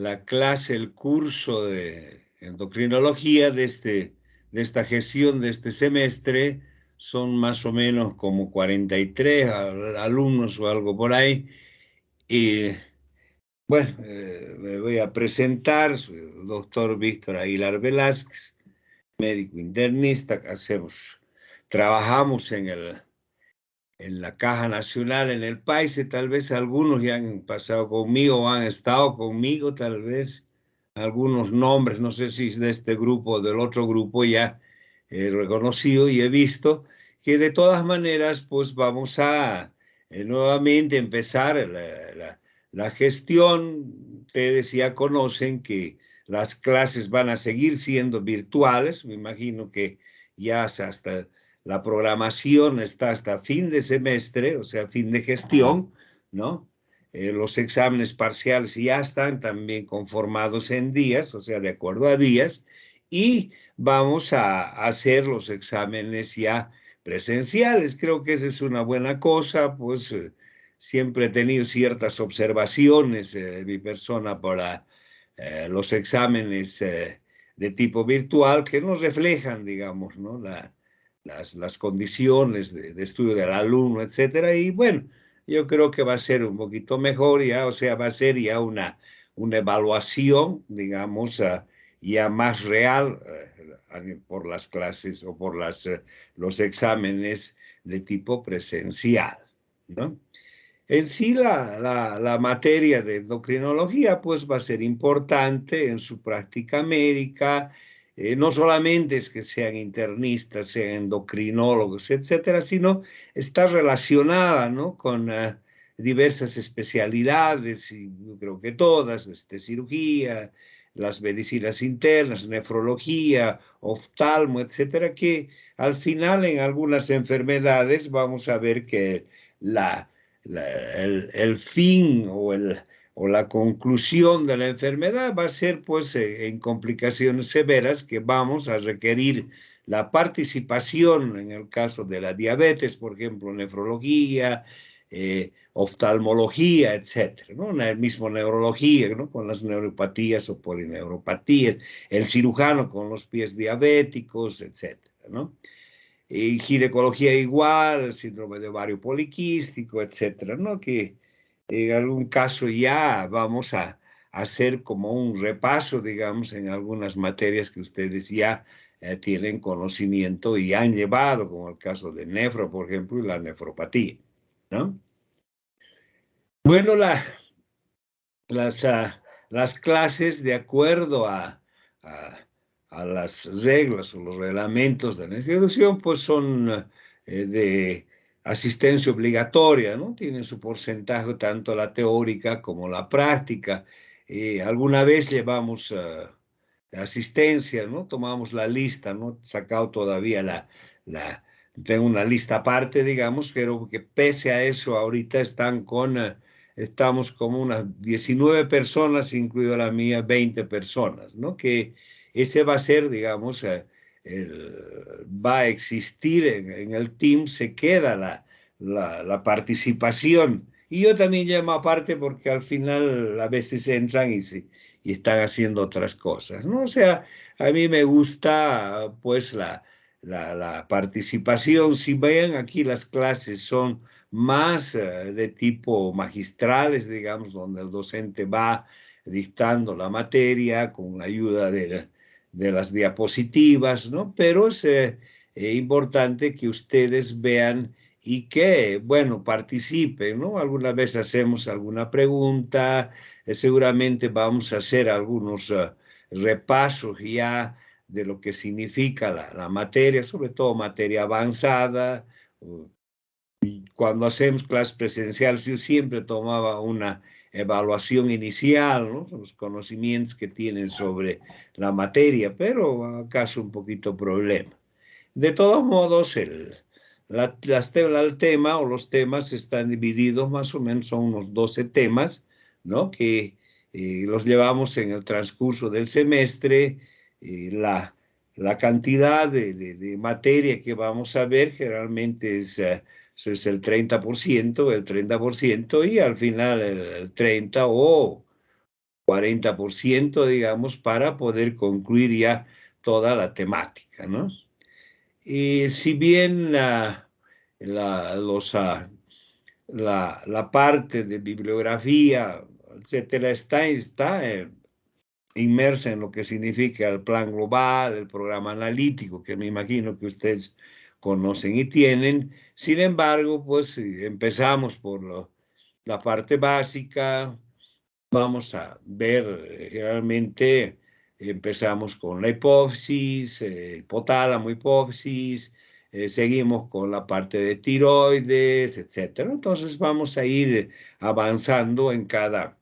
la clase, el curso de endocrinología de esta gestión de este semestre. Son más o menos como 43 alumnos o algo por ahí. Y bueno, me voy a presentar. Soy el doctor Víctor Aguilar Velázquez, médico internista. Trabajamos en la Caja Nacional en el país, y tal vez algunos ya han pasado conmigo o han estado conmigo, tal vez algunos nombres, no sé si es de este grupo o del otro grupo, ya he reconocido y he visto que de todas maneras pues vamos a nuevamente empezar la gestión. Ustedes ya conocen que las clases van a seguir siendo virtuales. Me imagino que ya hasta la programación está hasta fin de semestre, o sea, fin de gestión, ¿no? Los exámenes parciales ya están también conformados en días, o sea, de acuerdo a días, y vamos a hacer los exámenes ya presenciales. Creo que esa es una buena cosa, pues siempre he tenido ciertas observaciones de mi persona para los exámenes de tipo virtual que nos reflejan, digamos, ¿no? Las condiciones de estudio del alumno, etcétera. Y bueno, yo creo que va a ser un poquito mejor ya, o sea, va a ser ya una evaluación, digamos, ya más real por las clases o por los exámenes de tipo presencial, ¿no? En sí, la materia de endocrinología pues va a ser importante en su práctica médica. No solamente es que sean internistas, sean endocrinólogos, etcétera, sino está relacionada, ¿no?, con diversas especialidades, y yo creo que todas, cirugía, las medicinas internas, nefrología, oftalmo, etcétera, que al final en algunas enfermedades vamos a ver que la el fin o la conclusión de la enfermedad va a ser pues en complicaciones severas que vamos a requerir la participación, en el caso de la diabetes, por ejemplo, nefrología, oftalmología, etcétera, ¿no? El mismo neurología, ¿no?, con las neuropatías o polineuropatías, el cirujano con los pies diabéticos, etcétera, ¿no? Y ginecología igual, síndrome de ovario poliquístico, etcétera, ¿no? Que en algún caso ya vamos a hacer como un repaso, digamos, en algunas materias que ustedes ya tienen conocimiento y han llevado, como el caso de nefro, por ejemplo, y la nefropatía, ¿no? Bueno, las, las clases, de acuerdo a, a las reglas o los reglamentos de la institución, pues son de asistencia obligatoria, ¿no? Tienen su porcentaje tanto la teórica como la práctica. Alguna vez llevamos asistencia, ¿no? Tomamos la lista, ¿no? Sacado todavía la, tengo una lista aparte, digamos, pero que pese a eso ahorita estamos como unas 19 personas, incluido la mía, 20 personas, ¿no? Que ese va a ser, digamos, va a existir en el team, se queda la participación. Y yo también llamo aparte porque al final a veces entran y están haciendo otras cosas, ¿no? O sea, a mí me gusta pues la participación. Si ven aquí, las clases son más de tipo magistrales, digamos, donde el docente va dictando la materia con la ayuda de las diapositivas, ¿no? Pero es importante que ustedes vean y que, bueno, participen, ¿no? Alguna vez hacemos alguna pregunta, seguramente vamos a hacer algunos repasos ya de lo que significa la materia, sobre todo materia avanzada. Cuando hacemos clases presenciales, yo siempre tomaba una evaluación inicial, ¿no?, los conocimientos que tienen sobre la materia, pero acaso un poquito problema. De todos modos, el tema o los temas están divididos más o menos, son unos 12 temas, ¿no?, que los llevamos en el transcurso del semestre. La cantidad de materia que vamos a ver generalmente es el 30%, y al final el 30% 40%, digamos, para poder concluir ya toda la temática, ¿no? Y si bien la parte de bibliografía, etcétera, está inmersa en lo que significa el plan global, el programa analítico, que me imagino que ustedes conocen y tienen. Sin embargo, pues empezamos por la parte básica. Vamos a ver, realmente empezamos con la hipófisis, hipotálamo, hipófisis, seguimos con la parte de tiroides, etcétera. Entonces vamos a ir avanzando en cada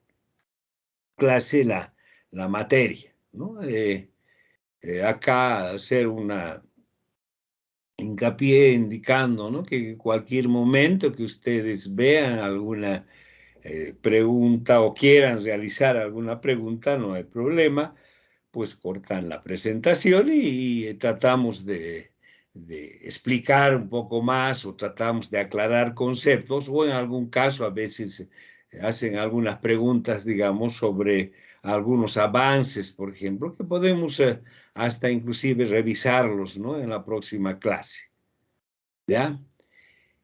clase la materia, ¿no? Acá hacer una hincapié indicando, ¿no?, que en cualquier momento que ustedes vean alguna pregunta o quieran realizar alguna pregunta, no hay problema, pues cortan la presentación y tratamos de explicar un poco más o tratamos de aclarar conceptos o en algún caso a veces hacen algunas preguntas, digamos, sobre algunos avances, por ejemplo, que podemos hasta inclusive revisarlos, ¿no?, en la próxima clase. ¿Ya?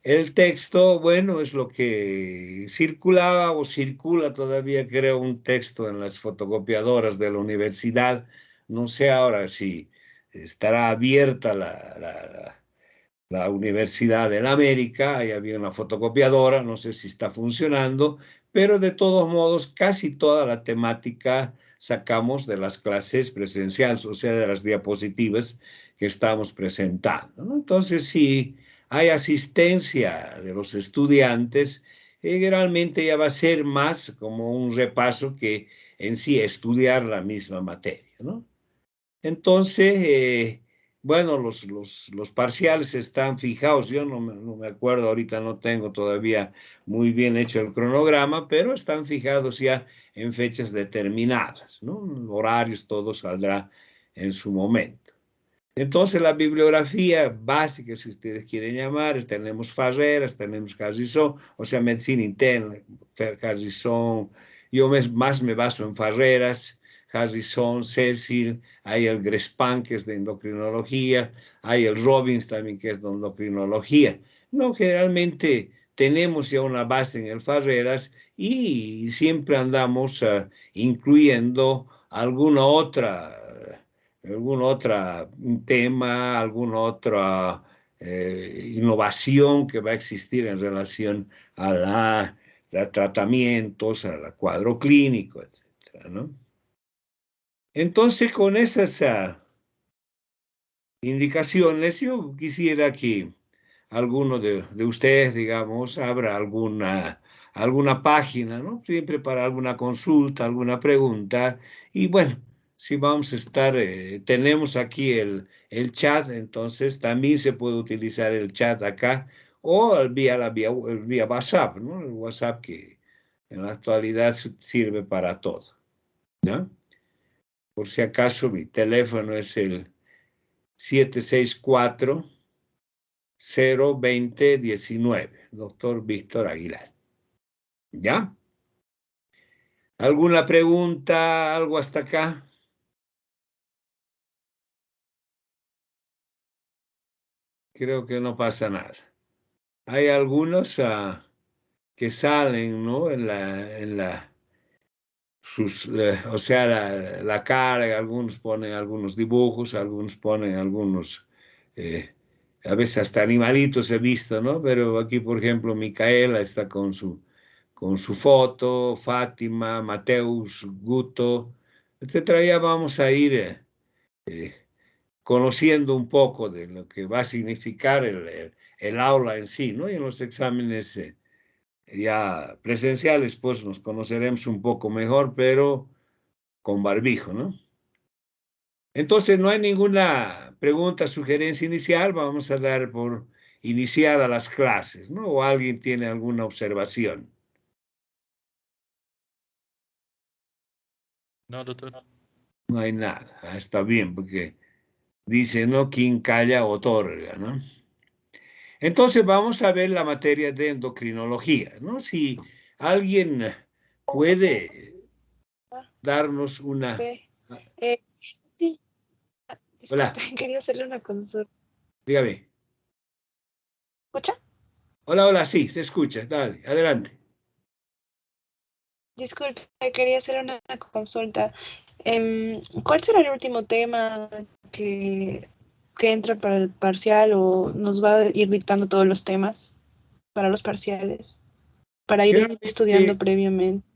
El texto, bueno, es lo que circulaba o circula todavía, creo, un texto en las fotocopiadoras de la universidad. No sé ahora si estará abierta la Universidad de la América, ahí había una fotocopiadora, no sé si está funcionando, pero de todos modos casi toda la temática sacamos de las clases presenciales, o sea, de las diapositivas que estamos presentando, ¿no? Entonces, si hay asistencia de los estudiantes, generalmente ya va a ser más como un repaso que en sí estudiar la misma materia, ¿no? Entonces, bueno, los parciales están fijados. Yo no me acuerdo, ahorita no tengo todavía muy bien hecho el cronograma, pero están fijados ya en fechas determinadas, ¿no? Horarios, todo saldrá en su momento. Entonces, la bibliografía básica, si ustedes quieren llamar, tenemos Farreras, tenemos Carrizón, o sea, medicina interna, Carrizón. Yo más me baso en Farreras, Harrison, Cecil, hay el Grespan, que es de endocrinología, hay el Robbins también, que es de endocrinología. No, generalmente tenemos ya una base en el Farreras y siempre andamos incluyendo algún otro tema, alguna otra innovación que va a existir en relación a tratamientos, a la cuadro clínico, etcétera, ¿no? Entonces, con esas indicaciones, yo quisiera que alguno de ustedes, digamos, abra alguna página, ¿no? Siempre para alguna consulta, alguna pregunta. Y bueno, si vamos a estar, tenemos aquí el chat, entonces también se puede utilizar el chat acá o vía WhatsApp, ¿no? El WhatsApp que en la actualidad sirve para todo, ¿no? Por si acaso, mi teléfono es el 764-020-19, doctor Víctor Aguilar. ¿Ya? ¿Alguna pregunta, algo hasta acá? Creo que no pasa nada. Hay algunos que salen, ¿no? O sea, la cara, algunos ponen algunos dibujos, algunos ponen algunos, a veces hasta animalitos he visto, ¿no? Pero aquí, por ejemplo, Micaela está con su foto, Fátima, Mateus, Guto, etcétera. Ya vamos a ir conociendo un poco de lo que va a significar el aula en sí, ¿no? Y en los exámenes ya presenciales, pues nos conoceremos un poco mejor, pero con barbijo, ¿no? Entonces, no hay ninguna pregunta, sugerencia inicial, vamos a dar por iniciadas las clases, ¿no? ¿O alguien tiene alguna observación? No, doctor. No hay nada. Está bien, porque dice, ¿no? Quien calla otorga, ¿no? Entonces vamos a ver la materia de endocrinología, ¿no? Si alguien puede darnos una... Sí. Hola. Disculpe, quería hacerle una consulta. Dígame. ¿Escucha? Hola, hola, sí, se escucha. Dale, adelante. Disculpe, quería hacer una consulta. ¿Cuál será el último tema que entra para el parcial o nos va a ir dictando todos los temas para los parciales? Para ir estudiando Generalmente, previamente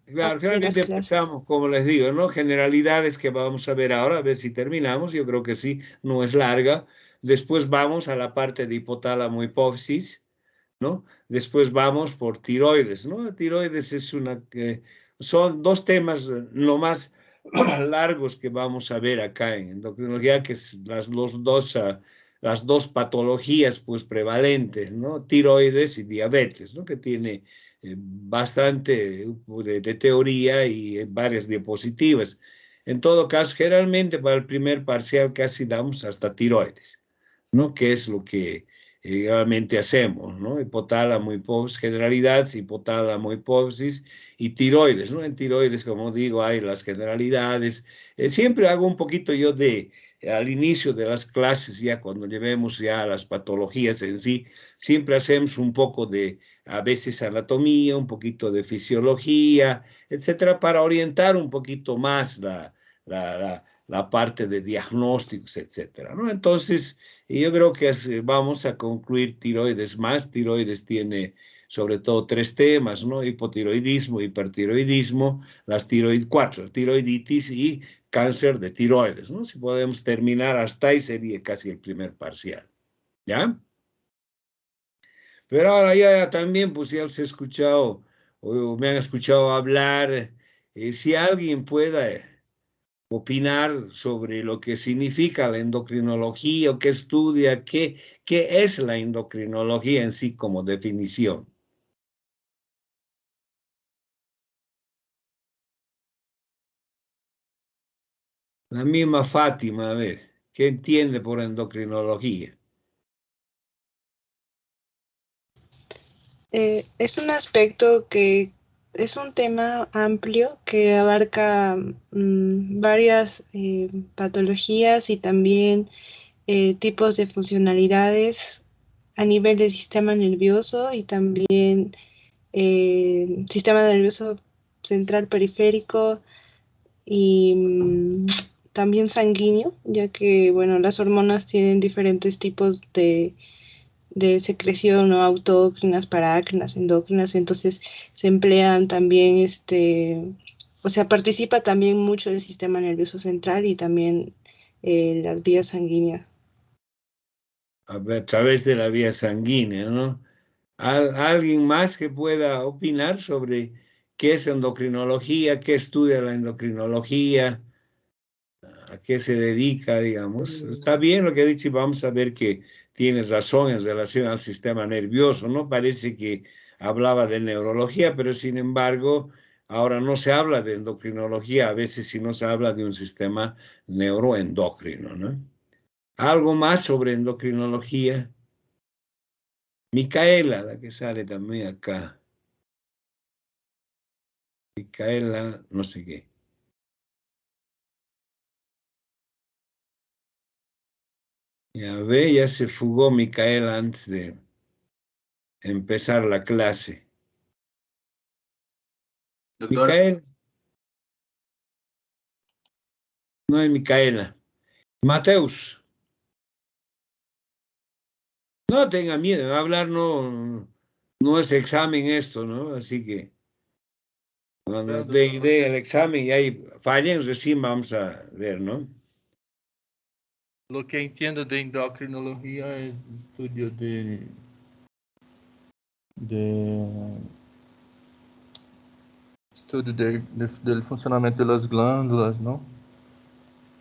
claro, de las generalmente clases. empezamos, como les digo, ¿no? Generalidades que vamos a ver ahora, a ver si terminamos. Yo creo que sí, no es larga. Después vamos a la parte de hipotálamo hipófisis, ¿no? Después vamos por tiroides, ¿no? Tiroides es son dos temas lo más largos que vamos a ver acá en endocrinología, que es las dos patologías pues prevalentes, ¿no? Tiroides y diabetes, ¿no? Que tiene bastante de teoría y varias diapositivas. En todo caso, generalmente para el primer parcial casi damos hasta tiroides, ¿no? Que es lo que realmente hacemos, ¿no? Hipotálamo, hipófisis, generalidades, hipotálamo, hipófisis y tiroides, ¿no? En tiroides, como digo, hay las generalidades. Siempre hago un poquito yo al inicio de las clases, ya cuando llevemos ya las patologías en sí, siempre hacemos un poco de, a veces, anatomía, un poquito de fisiología, etcétera, para orientar un poquito más la parte de diagnósticos, etcétera, ¿no? Entonces, yo creo que vamos a concluir tiroides más. Tiroides tiene sobre todo tres temas, ¿no? Hipotiroidismo, hipertiroidismo, cuatro, tiroiditis y cáncer de tiroides, ¿no? Si podemos terminar hasta ahí sería casi el primer parcial, ¿ya? Pero ahora ya también, pues ya os he escuchado, o me han escuchado hablar, si alguien pueda opinar sobre lo que significa la endocrinología o qué estudia, qué es la endocrinología en sí como definición. La misma Fátima, a ver, ¿qué entiende por endocrinología? Es un aspecto que es un tema amplio que abarca varias patologías y también tipos de funcionalidades a nivel del sistema nervioso y también sistema nervioso central periférico y también sanguíneo, ya que bueno, las hormonas tienen diferentes tipos de secreción o autócrinas, parácrinas, endócrinas, entonces se emplean también o sea, participa también mucho el sistema nervioso central y también las vías sanguíneas. A través de la vía sanguínea, ¿no? ¿Alguien más que pueda opinar sobre qué es endocrinología, qué estudia la endocrinología, a qué se dedica, digamos? Está bien lo que ha dicho y vamos a ver que tienes razón en relación al sistema nervioso, ¿no? Parece que hablaba de neurología, pero sin embargo, ahora no se habla de endocrinología, a veces sí no se habla de un sistema neuroendocrino, ¿no? ¿Algo más sobre endocrinología? Micaela, la que sale también acá. Micaela, no sé qué. Ya ve, ya se fugó Micaela antes de empezar la clase. Doctor, Micaela, no hay Micaela. Mateus, no tenga miedo, hablar no es examen esto, ¿no? Así que cuando dé el examen y ahí fallen, recién vamos a ver, ¿no? lo que entiendo de endocrinología es estudio de estudio del funcionamiento de las glándulas, ¿no?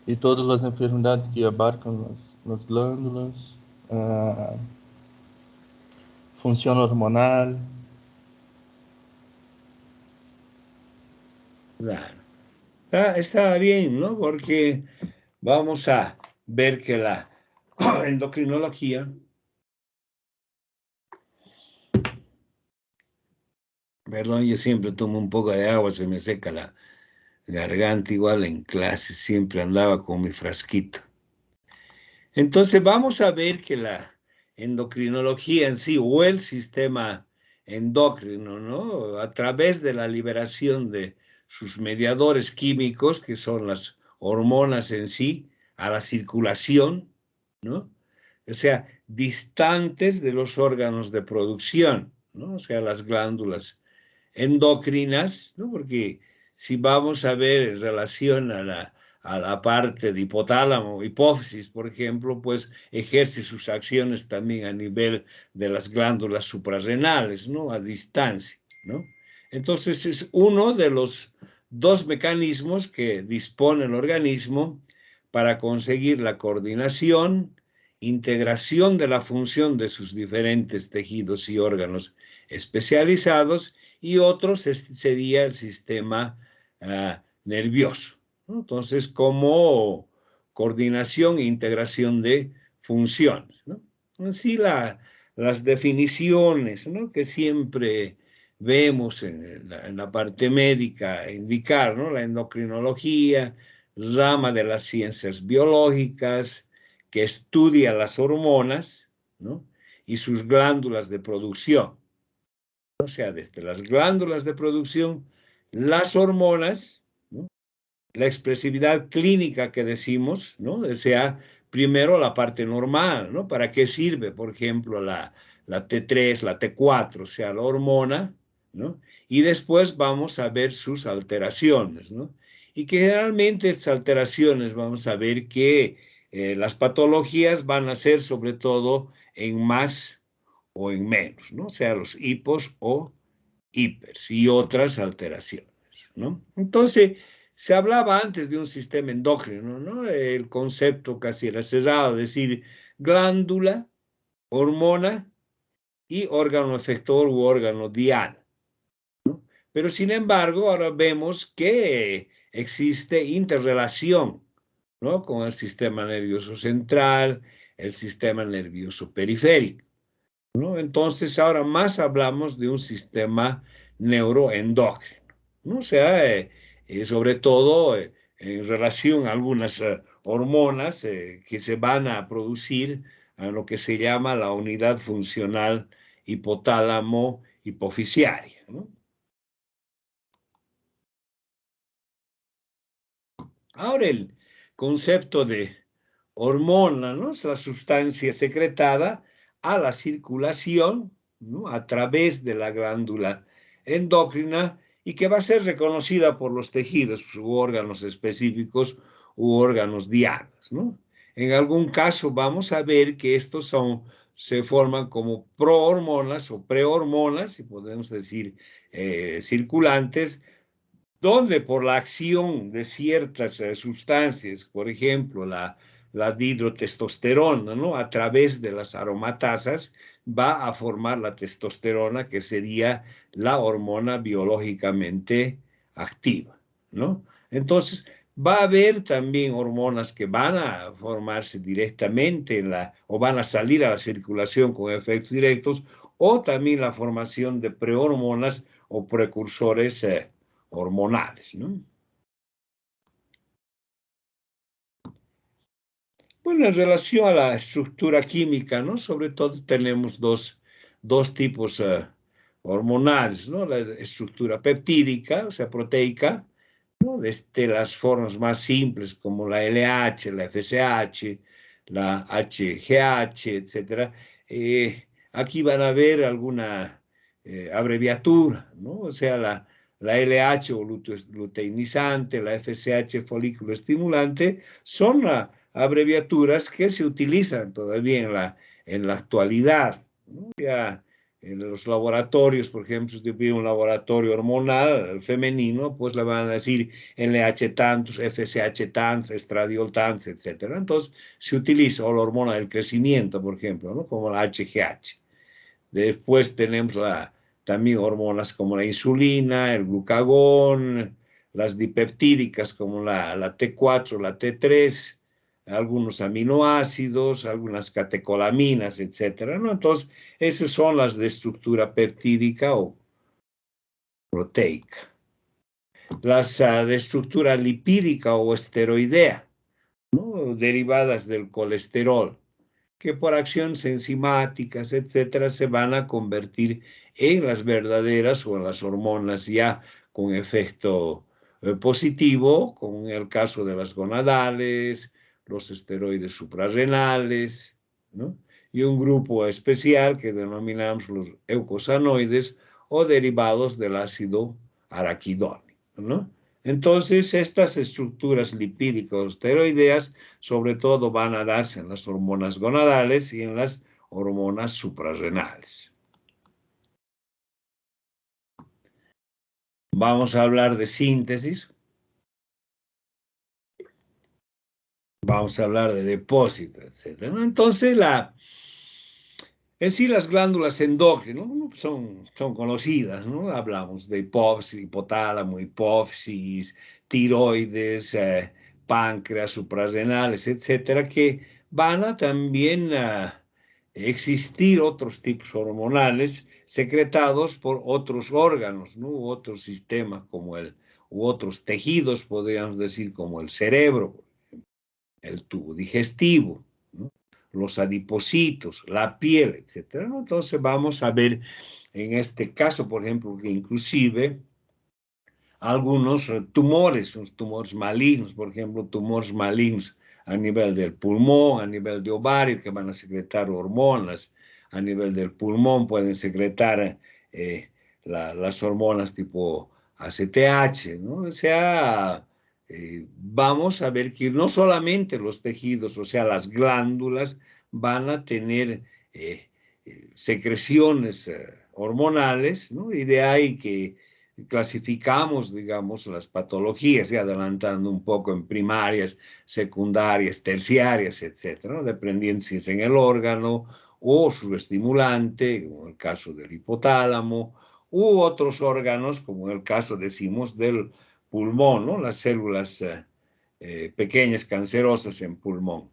Y todas las enfermedades que abarcan las glándulas, función hormonal. Claro. Está bien, ¿no? Porque vamos a ver que la endocrinología, perdón, yo siempre tomo un poco de agua, se me seca garganta igual en clase, siempre andaba con mi frasquito. Entonces vamos a ver que la endocrinología en sí, o el sistema endocrino, ¿no? A través de la liberación de sus mediadores químicos, que son las hormonas en sí, a la circulación, ¿no? O sea, distantes de los órganos de producción, ¿no? O sea, las glándulas endocrinas, ¿no? Porque si vamos a ver en relación a la parte de hipotálamo, hipófisis, por ejemplo, pues ejerce sus acciones también a nivel de las glándulas suprarrenales, ¿no? A distancia, ¿no? Entonces es uno de los dos mecanismos que dispone el organismo para conseguir la coordinación, integración de la función de sus diferentes tejidos y órganos especializados, y otros sería el sistema nervioso, ¿no? Entonces, como coordinación e integración de funciones, ¿no? Así las definiciones, ¿no? Que siempre vemos en la parte médica indicar, ¿no? La endocrinología, rama de las ciencias biológicas, que estudia las hormonas, ¿no? Y sus glándulas de producción. O sea, desde las glándulas de producción, las hormonas, ¿no? La expresividad clínica que decimos, ¿no? O sea, primero la parte normal, ¿no? ¿Para qué sirve? Por ejemplo, la T3, la T4, o sea, la hormona, ¿no? Y después vamos a ver sus alteraciones, ¿no? Y que generalmente estas alteraciones vamos a ver que las patologías van a ser sobre todo en más o en menos, ¿no? O sea, los hipos o hipers y otras alteraciones, ¿no? Entonces, se hablaba antes de un sistema endócrino, ¿no? El concepto casi era cerrado, es decir, glándula, hormona y órgano efector u órgano diana, ¿no? Pero sin embargo, ahora vemos que existe interrelación, ¿no? Con el sistema nervioso central, el sistema nervioso periférico, ¿no? Entonces, ahora más hablamos de un sistema neuroendocrino, ¿no? O sea, sobre todo en relación a algunas hormonas que se van a producir a lo que se llama la unidad funcional hipotálamo hipofisiaria, ¿no? Ahora el concepto de hormona, ¿no? Es la sustancia secretada a la circulación, ¿no? A través de la glándula endocrina y que va a ser reconocida por los tejidos u órganos específicos u órganos dianos, ¿no? En algún caso vamos a ver que estos se forman como prohormonas o prehormonas, si podemos decir circulantes, donde por la acción de ciertas sustancias, por ejemplo, la dihidrotestosterona, ¿no? A través de las aromatasas, va a formar la testosterona, que sería la hormona biológicamente activa, ¿no? Entonces, va a haber también hormonas que van a formarse directamente o van a salir a la circulación con efectos directos, o también la formación de prehormonas o precursores hormonales, ¿no? Bueno, en relación a la estructura química, ¿no? Sobre todo tenemos dos tipos hormonales, ¿no? La estructura peptídica, o sea, proteica, ¿no? Desde las formas más simples como la LH, la FSH, la HGH, etcétera. Aquí van a ver alguna abreviatura, ¿no? O sea, la LH o luteinizante, la FSH folículo estimulante, son abreviaturas que se utilizan todavía en la actualidad, ¿no? Ya en los laboratorios, por ejemplo, si tuviera un laboratorio hormonal femenino, pues le van a decir LH tantos, FSH tantos, estradiol tantos, etc. Entonces, se utiliza o la hormona del crecimiento, por ejemplo, ¿no? Como la HGH. Después tenemos también hormonas como la insulina, el glucagón, las dipeptídicas como la T4, la T3, algunos aminoácidos, algunas catecolaminas, etcétera, ¿no? Entonces, esas son las de estructura peptídica o proteica. las de estructura lipídica o esteroidea, ¿no? Derivadas del colesterol, que por acciones enzimáticas, etcétera, se van a convertir en las verdaderas o en las hormonas ya con efecto positivo, como en el caso de las gonadales, los esteroides suprarrenales, ¿no? Y un grupo especial que denominamos los eucosanoides o derivados del ácido araquidónico, ¿no? Entonces, estas estructuras lipídicas esteroideas sobre todo van a darse en las hormonas gonadales y en las hormonas suprarrenales. Vamos a hablar de síntesis. Vamos a hablar de depósito, etc. Entonces, en sí las glándulas endócrinas, ¿no? son conocidas, ¿no? Hablamos de hipófisis, hipotálamo, hipófisis, tiroides, páncreas, suprarrenales, etcétera, que van a también existir otros tipos hormonales secretados por otros órganos, ¿no? Otros sistemas u otros tejidos, podríamos decir, como el cerebro, el tubo digestivo, ¿no? Los adipocitos, la piel, etcétera, ¿no? Entonces vamos a ver en este caso, por ejemplo, que inclusive algunos tumores, los tumores malignos, por ejemplo, tumores malignos a nivel del pulmón, a nivel de ovario, que van a secretar hormonas, a nivel del pulmón pueden secretar las hormonas tipo ACTH, ¿no? O sea, vamos a ver que no solamente los tejidos, o sea, las glándulas, van a tener secreciones hormonales, ¿no? Y de ahí que clasificamos, digamos, las patologías, y adelantando un poco en primarias, secundarias, terciarias, etcétera, ¿no? Dependiendo si es en el órgano o su estimulante, como el caso del hipotálamo, u otros órganos, como en el caso, decimos, del pulmón, ¿no? Las células pequeñas cancerosas en pulmón,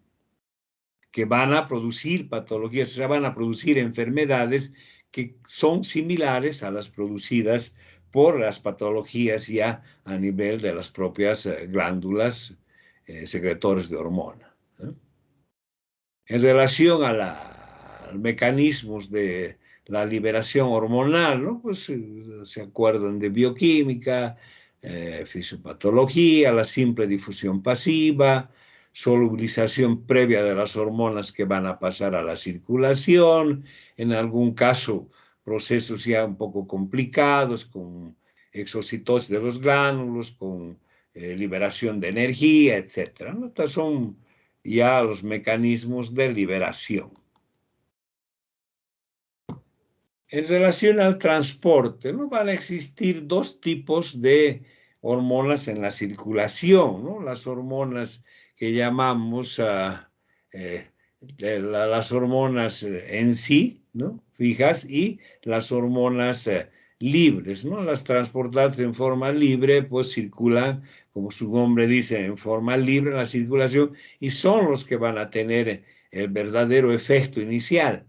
que van a producir patologías, o sea, van a producir enfermedades que son similares a las producidas por las patologías ya a nivel de las propias glándulas secretores de hormona, ¿no? En relación a mecanismos de la liberación hormonal, ¿no? Pues se acuerdan de bioquímica, fisiopatología, la simple difusión pasiva, solubilización previa de las hormonas que van a pasar a la circulación, en algún caso procesos ya un poco complicados con exocitosis de los gránulos, con liberación de energía, etcétera, ¿no? Estas son ya los mecanismos de liberación. En relación al transporte, ¿no? Van a existir dos tipos de hormonas en la circulación, ¿no? Las hormonas que llamamos las hormonas en sí, ¿no? Fijas, y las hormonas libres, ¿no? Las transportadas en forma libre, pues circulan, como su nombre dice, en forma libre en la circulación, y son los que van a tener el verdadero efecto inicial.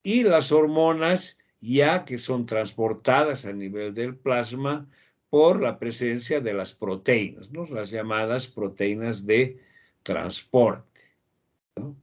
Y las hormonas ya que son transportadas a nivel del plasma por la presencia de las proteínas, ¿no? Las llamadas proteínas de transporte, ¿no?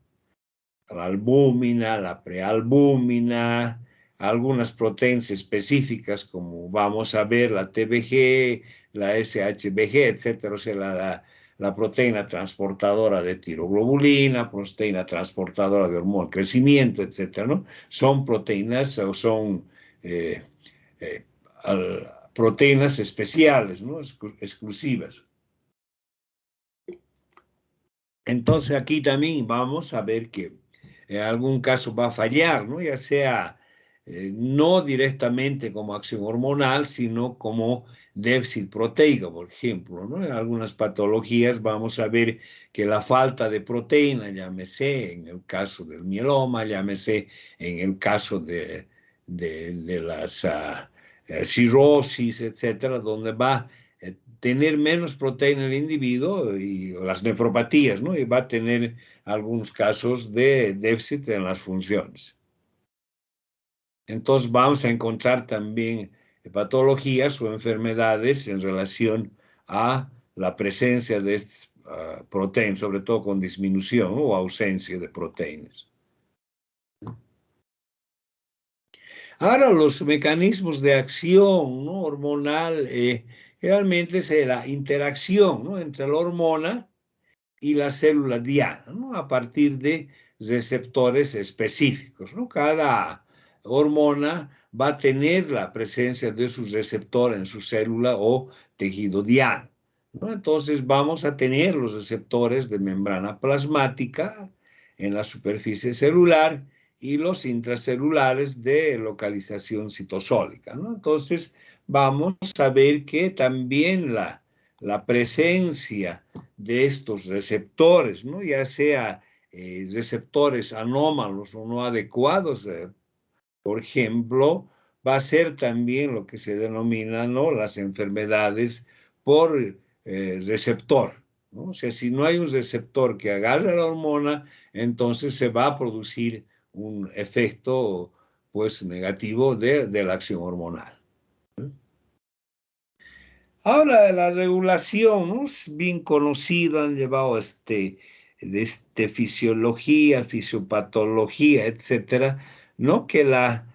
La albúmina, la prealbúmina, algunas proteínas específicas como vamos a ver la TBG, la SHBG, etcétera, o sea, la proteína transportadora de tiroglobulina, proteína transportadora de hormona de crecimiento, etcétera, ¿no? Son proteínas o son eh, eh, proteínas especiales, ¿no? Exclusivas. Entonces aquí también vamos a ver que en algún caso va a fallar, ¿no? Ya sea no directamente como acción hormonal, sino como déficit proteico, por ejemplo, ¿no? En algunas patologías vamos a ver que la falta de proteína, llámese en el caso del mieloma, llámese en el caso de las cirrosis, etcétera, donde va a tener menos proteína el individuo y las nefropatías, ¿no? Y va a tener algunos casos de déficit en las funciones. Entonces vamos a encontrar también patologías o enfermedades en relación a la presencia de estas proteínas, sobre todo con disminución, ¿no?, o ausencia de proteínas. Ahora, los mecanismos de acción, ¿no?, hormonal, realmente es la interacción, ¿no?, entre la hormona y la célula diana, ¿no?, a partir de receptores específicos, ¿no? Cada hormona va a tener la presencia de su receptor en su célula o tejido diana, ¿no? Entonces vamos a tener los receptores de membrana plasmática en la superficie celular y los intracelulares de localización citosólica, ¿no? Entonces vamos a ver que también la presencia de estos receptores, ¿no?, ya sea receptores anómalos o no adecuados, por ejemplo, va a ser también lo que se denomina, ¿no?, las enfermedades por receptor, ¿no? O sea, si no hay un receptor que agarre la hormona, entonces se va a producir un efecto, pues, negativo de la acción hormonal. Ahora, la regulación, ¿no?, es bien conocida, han llevado fisiología, fisiopatología, etcétera, ¿no?, que la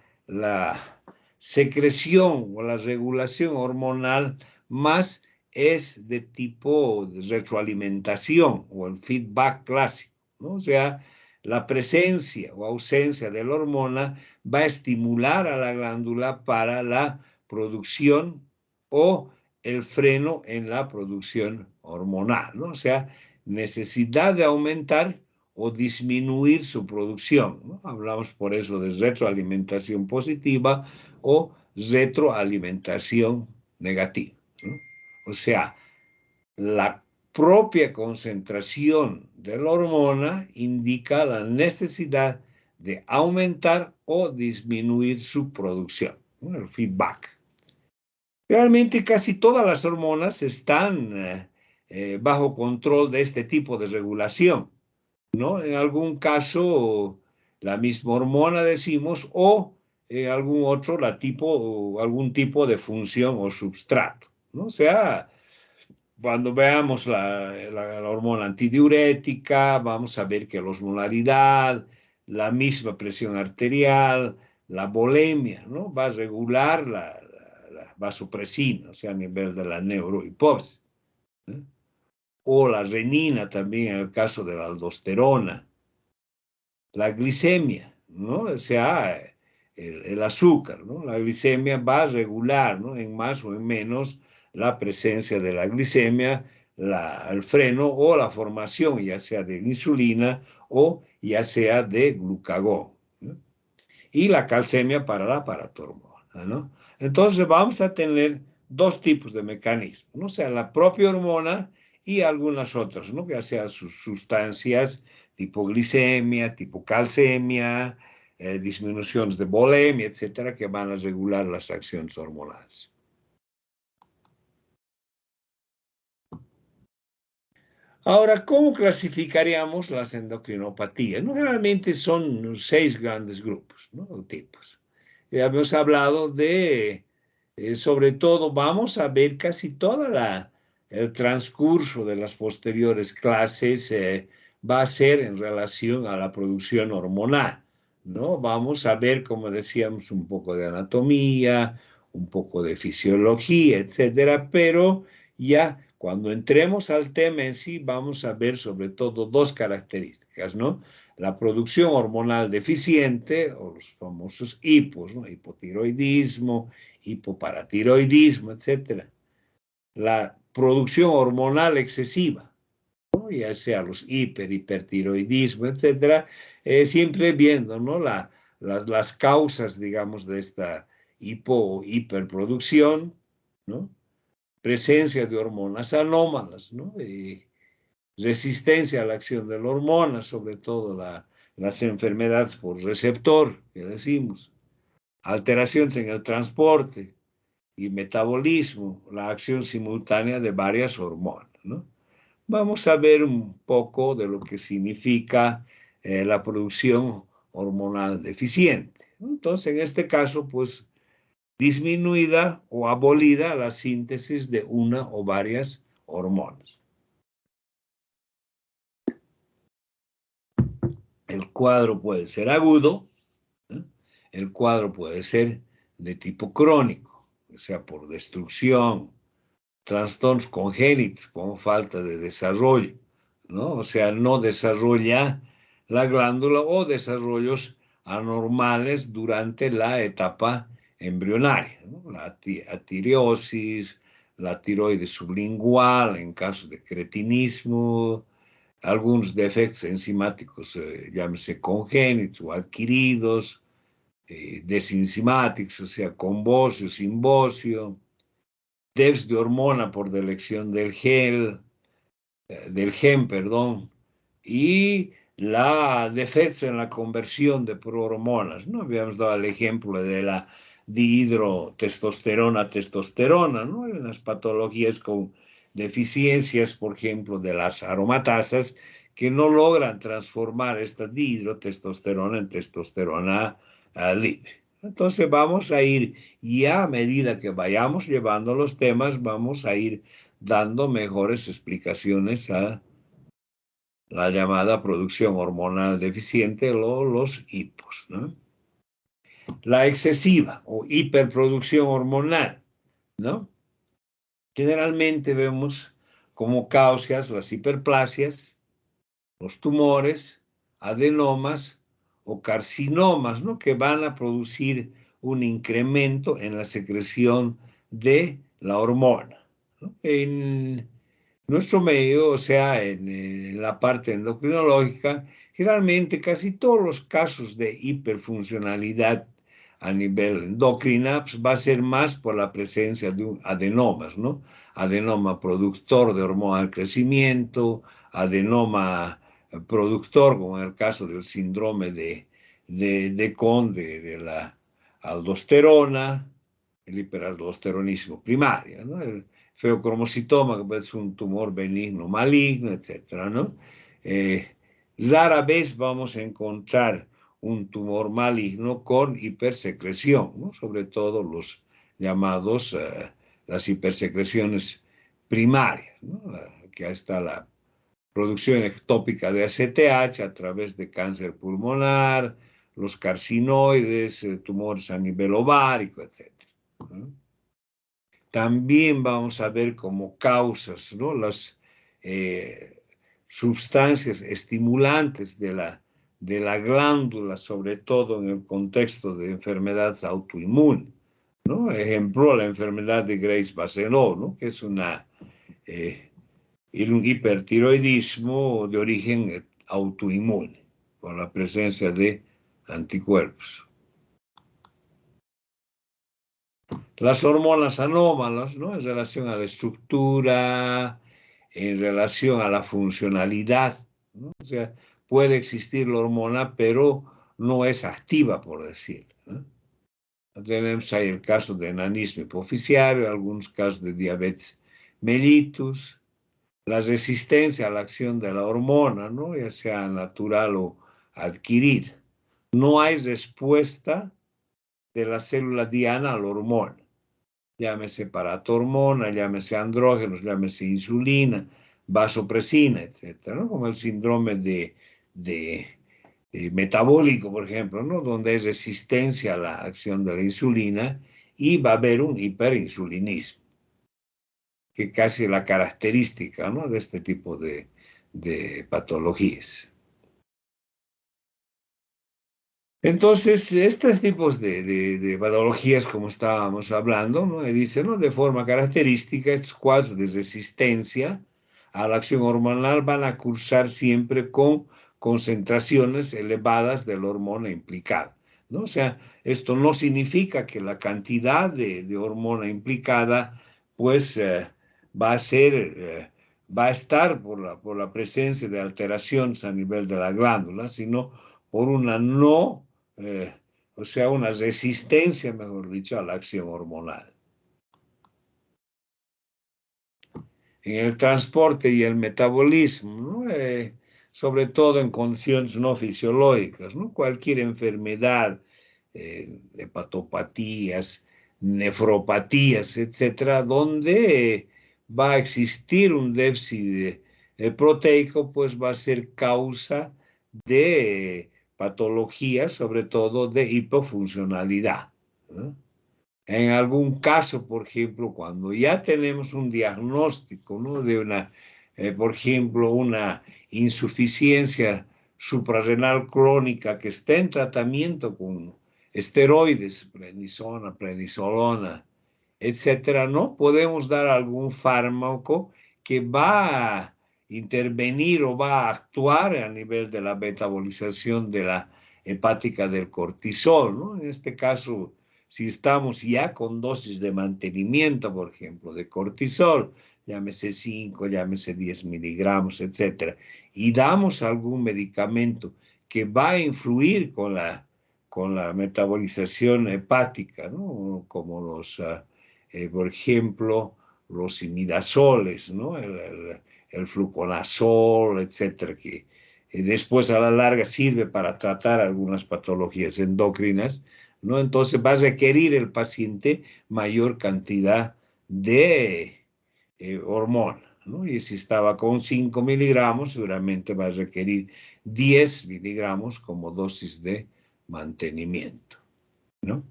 secreción o la regulación hormonal más es de tipo de retroalimentación o el feedback clásico, ¿no? O sea, la presencia o ausencia de la hormona va a estimular a la glándula para la producción o el freno en la producción hormonal, ¿no? O sea, necesidad de aumentar o disminuir su producción, ¿no? Hablamos por eso de retroalimentación positiva o retroalimentación negativa, ¿no? O sea, la propia concentración de la hormona indica la necesidad de aumentar o disminuir su producción, ¿no?, el feedback. Realmente casi todas las hormonas están bajo control de este tipo de regulación, ¿no? En algún caso, la misma hormona, decimos, o en algún otro, algún tipo de función o substrato, ¿no? O sea, cuando veamos la hormona antidiurética, vamos a ver que la osmolaridad, la misma presión arterial, la volemia, ¿no?, va a regular la vasopresina, o sea, a nivel de la neurohipófisis, ¿eh? O la renina también en el caso de la aldosterona, la glicemia, ¿no?, o sea, el azúcar, ¿no? La glicemia va a regular, ¿no?, en más o en menos la presencia de la glicemia, el freno o la formación, ya sea de insulina o ya sea de glucagón, ¿no? Y la calcemia para la paratormona, ¿no? Entonces vamos a tener dos tipos de mecanismos, ¿no? O sea, la propia hormona y algunas otras, ¿no?, ya sea sus sustancias tipo glicemia, tipo calcemia, disminuciones de volemia, etcétera, que van a regular las acciones hormonales. Ahora, ¿cómo clasificaríamos las endocrinopatías? ¿No? Generalmente son 6 grandes grupos, ¿no?, o tipos. Ya hemos hablado de, sobre todo, vamos a ver casi todo el transcurso de las posteriores clases va a ser en relación a la producción hormonal, ¿no? Vamos a ver, como decíamos, un poco de anatomía, un poco de fisiología, etcétera, pero ya cuando entremos al tema en sí, vamos a ver sobre todo dos características, ¿no? La producción hormonal deficiente, o los famosos hipos, ¿no?, hipotiroidismo, hipoparatiroidismo, etcétera. La producción hormonal excesiva, ¿no?, ya sea los hipertiroidismo, etcétera, siempre viendo, ¿no?, las causas, digamos, de esta hiperproducción, ¿no? Presencia de hormonas anómalas, ¿no? Resistencia a la acción de la hormona, sobre todo las enfermedades por receptor, que decimos, alteraciones en el transporte y metabolismo, la acción simultánea de varias hormonas, ¿no? Vamos a ver un poco de lo que significa la producción hormonal deficiente, ¿no? Entonces, en este caso, pues, disminuida o abolida la síntesis de una o varias hormonas. El cuadro puede ser agudo, ¿eh? El cuadro puede ser de tipo crónico, o sea, por destrucción, trastornos congénitos como falta de desarrollo, ¿no? O sea, no desarrolla la glándula o desarrollos anormales durante la etapa embrionaria, ¿no? La tireosis, la tiroides sublingual en caso de cretinismo, algunos defectos enzimáticos, llámese congénitos o adquiridos, desenzimáticos, o sea, con bocio, sin bocio, déficit de hormona por delección del gen, perdón, y la defectos en la conversión de prohormonas, ¿no? Habíamos dado el ejemplo de la dihidrotestosterona, testosterona, ¿no? Hay unas patologías con deficiencias, por ejemplo, de las aromatasas, que no logran transformar esta dihidrotestosterona en testosterona libre. Entonces vamos a ir, y a medida que vayamos llevando los temas, vamos a ir dando mejores explicaciones a la llamada producción hormonal deficiente o los hipos, ¿no? La excesiva o hiperproducción hormonal, ¿no? Generalmente vemos como causas las hiperplasias, los tumores, adenomas o carcinomas, ¿no? Que van a producir un incremento en la secreción de la hormona, ¿no? En nuestro medio, o sea, en la parte endocrinológica, generalmente casi todos los casos de hiperfuncionalidad a nivel endocrina pues, va a ser más por la presencia de adenomas, ¿no? Adenoma productor de hormona del crecimiento, adenoma productor, como en el caso del síndrome de Conde, de la aldosterona, el hiperaldosteronismo primario, ¿no? El feocromocitoma, que puede ser un tumor benigno, maligno, etcétera, ¿no? Rara vez vamos a encontrar un tumor maligno con hipersecreción, ¿no? Sobre todo los llamados, las hipersecreciones primarias, ¿no? Que está la producción ectópica de ACTH a través de cáncer pulmonar, los carcinoides, tumores a nivel ovárico, etcétera, ¿no? También vamos a ver como causas, ¿no? Las sustancias estimulantes de la glándula, sobre todo en el contexto de enfermedades autoinmunes, ¿no? Ejemplo, la enfermedad de Graves-Basedow, ¿no? Que es un hipertiroidismo de origen autoinmune, por la presencia de anticuerpos. Las hormonas anómalas, ¿no? En relación a la estructura, en relación a la funcionalidad, ¿no? O sea, puede existir la hormona, pero no es activa, por decir, ¿no? Tenemos ahí el caso de enanismo hipoficiario, algunos casos de diabetes mellitus, la resistencia a la acción de la hormona, ¿no? Ya sea natural o adquirida. No hay respuesta de la célula diana a la hormona. Llámese paratormona, llámese andrógenos, llámese insulina, vasopresina, etcétera, ¿no? Como el síndrome de metabólico, por ejemplo, ¿no? Donde hay resistencia a la acción de la insulina y va a haber un hiperinsulinismo, que casi es la característica, ¿no? De este tipo de patologías. Entonces, estos tipos de patologías, como estábamos hablando, ¿no? Dice, ¿no? De forma característica, estos cuadros de resistencia a la acción hormonal van a cursar siempre con concentraciones elevadas de la hormona implicada, ¿no? O sea, esto no significa que la cantidad de hormona implicada, pues, va a estar por la presencia de alteraciones a nivel de la glándula, sino por una o sea, una resistencia, mejor dicho, a la acción hormonal. En el transporte y el metabolismo, ¿no? Sobre todo en condiciones no fisiológicas, ¿no? Cualquier enfermedad, hepatopatías, nefropatías, etcétera, donde va a existir un déficit proteico, pues va a ser causa de patologías, sobre todo de hipofuncionalidad, ¿no? En algún caso, por ejemplo, cuando ya tenemos un diagnóstico, ¿no?, de una, por ejemplo, una insuficiencia suprarrenal crónica que está en tratamiento con esteroides, prednisona, prednisolona, etcétera, ¿no? Podemos dar algún fármaco que va a intervenir o va a actuar a nivel de la metabolización de la hepática del cortisol, ¿no? En este caso, si estamos ya con dosis de mantenimiento, por ejemplo, de cortisol, llámese 5, llámese 10 miligramos, etcétera, y damos algún medicamento que va a influir con la metabolización hepática, ¿no? Como por ejemplo, los imidazoles, ¿no? El fluconazol, etcétera, que después a la larga sirve para tratar algunas patologías endocrinas, ¿no? Entonces va a requerir el paciente mayor cantidad de hormona, ¿no? Y si estaba con 5 miligramos, seguramente va a requerir 10 miligramos como dosis de mantenimiento, ¿no?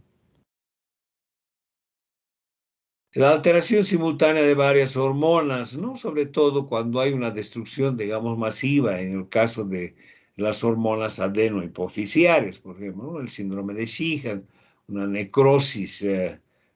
La alteración simultánea de varias hormonas, ¿no? Sobre todo cuando hay una destrucción, digamos, masiva, en el caso de las hormonas adenohipofisiarias, por ejemplo, ¿no? El síndrome de Sheehan, una necrosis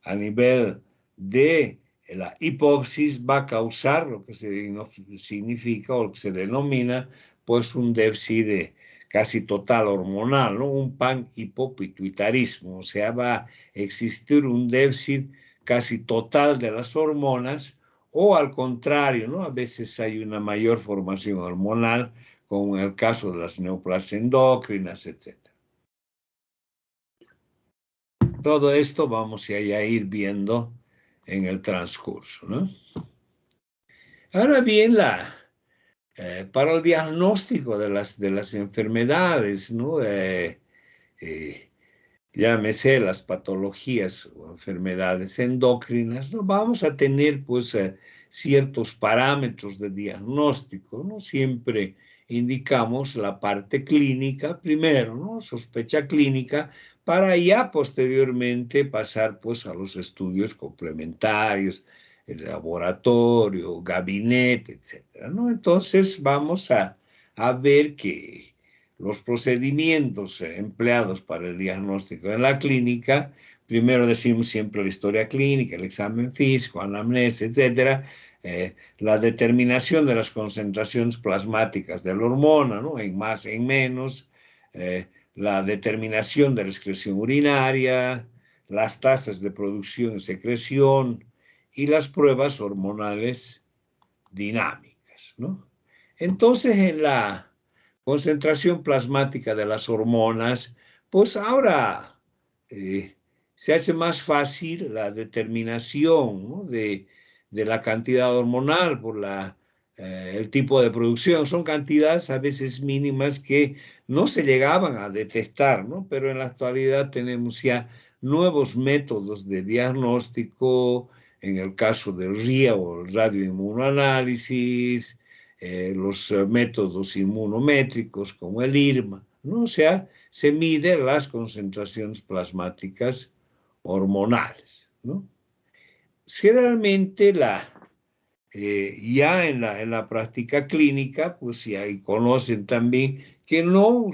a nivel de la hipófisis va a causar lo que se significa o lo que se denomina, pues, un déficit casi total hormonal, ¿no? Un panhipopituitarismo, o sea, va a existir un déficit casi total de las hormonas, o al contrario, ¿no? A veces hay una mayor formación hormonal, como en el caso de las neoplasias endócrinas, etc. Todo esto vamos a ir viendo en el transcurso, ¿no? Ahora bien, para el diagnóstico de las enfermedades, ¿no? Llámese las patologías o enfermedades endócrinas, ¿no? Vamos a tener pues ciertos parámetros de diagnóstico, ¿no? Siempre indicamos la parte clínica primero, ¿no? Sospecha clínica, para ya posteriormente pasar pues a los estudios complementarios, el laboratorio, gabinete, etcétera, ¿no? Entonces vamos a ver que los procedimientos empleados para el diagnóstico en la clínica, primero decimos siempre la historia clínica, el examen físico, anamnesis, etcétera, la determinación de las concentraciones plasmáticas de la hormona, ¿no? En más, en menos, la determinación de la excreción urinaria, las tasas de producción y secreción y las pruebas hormonales dinámicas, ¿no? Entonces, en la concentración plasmática de las hormonas, pues ahora se hace más fácil la determinación, ¿no? de la cantidad hormonal por el tipo de producción. Son cantidades a veces mínimas que no se llegaban a detectar, ¿no? Pero en la actualidad tenemos ya nuevos métodos de diagnóstico, en el caso del RIA o el radioinmunoanálisis, los métodos inmunométricos como el IRMA, ¿no? O sea, se miden las concentraciones plasmáticas hormonales, ¿no? Generalmente ya en la práctica clínica, pues ya conocen también que no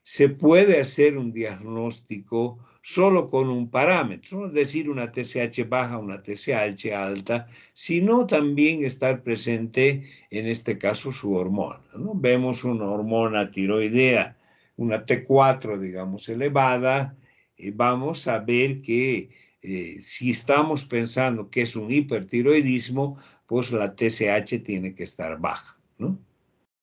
se puede hacer un diagnóstico solo con un parámetro, ¿no? Es decir, una TSH baja, una TSH alta, sino también estar presente, en este caso, su hormona, ¿no? Vemos una hormona tiroidea, una T4, digamos, elevada, y vamos a ver que si estamos pensando que es un hipertiroidismo, pues la TSH tiene que estar baja, ¿no?